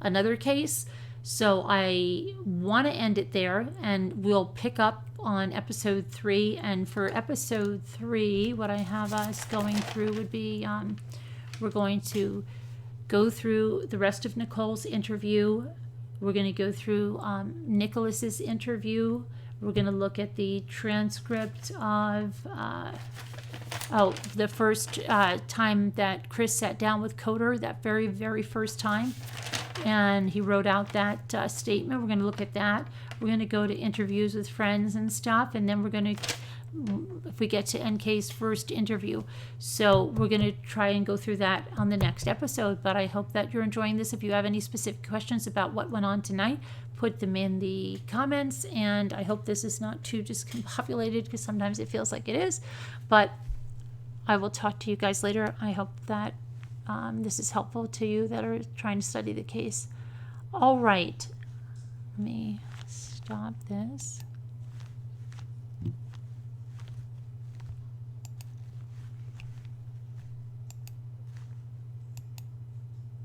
another case. So I want to end it there, and we'll pick up on episode 3. And for episode 3, what I have us going through would be we're going to go through the rest of Nicole's interview. We're going to go through Nicholas's interview. We're going to look at the transcript of the first time that Chris sat down with Coder, that very, very first time. And he wrote out that statement. We're going to look at that. We're going to go to interviews with friends and stuff. And then we're going to, if we get to NK's first interview. So we're going to try and go through that on the next episode. But I hope that you're enjoying this. If you have any specific questions about what went on tonight, put them in the comments. And I hope this is not too discombobulated, because sometimes it feels like it is. But I will talk to you guys later. I hope that this is helpful to you that are trying to study the case. All right. Let me stop this.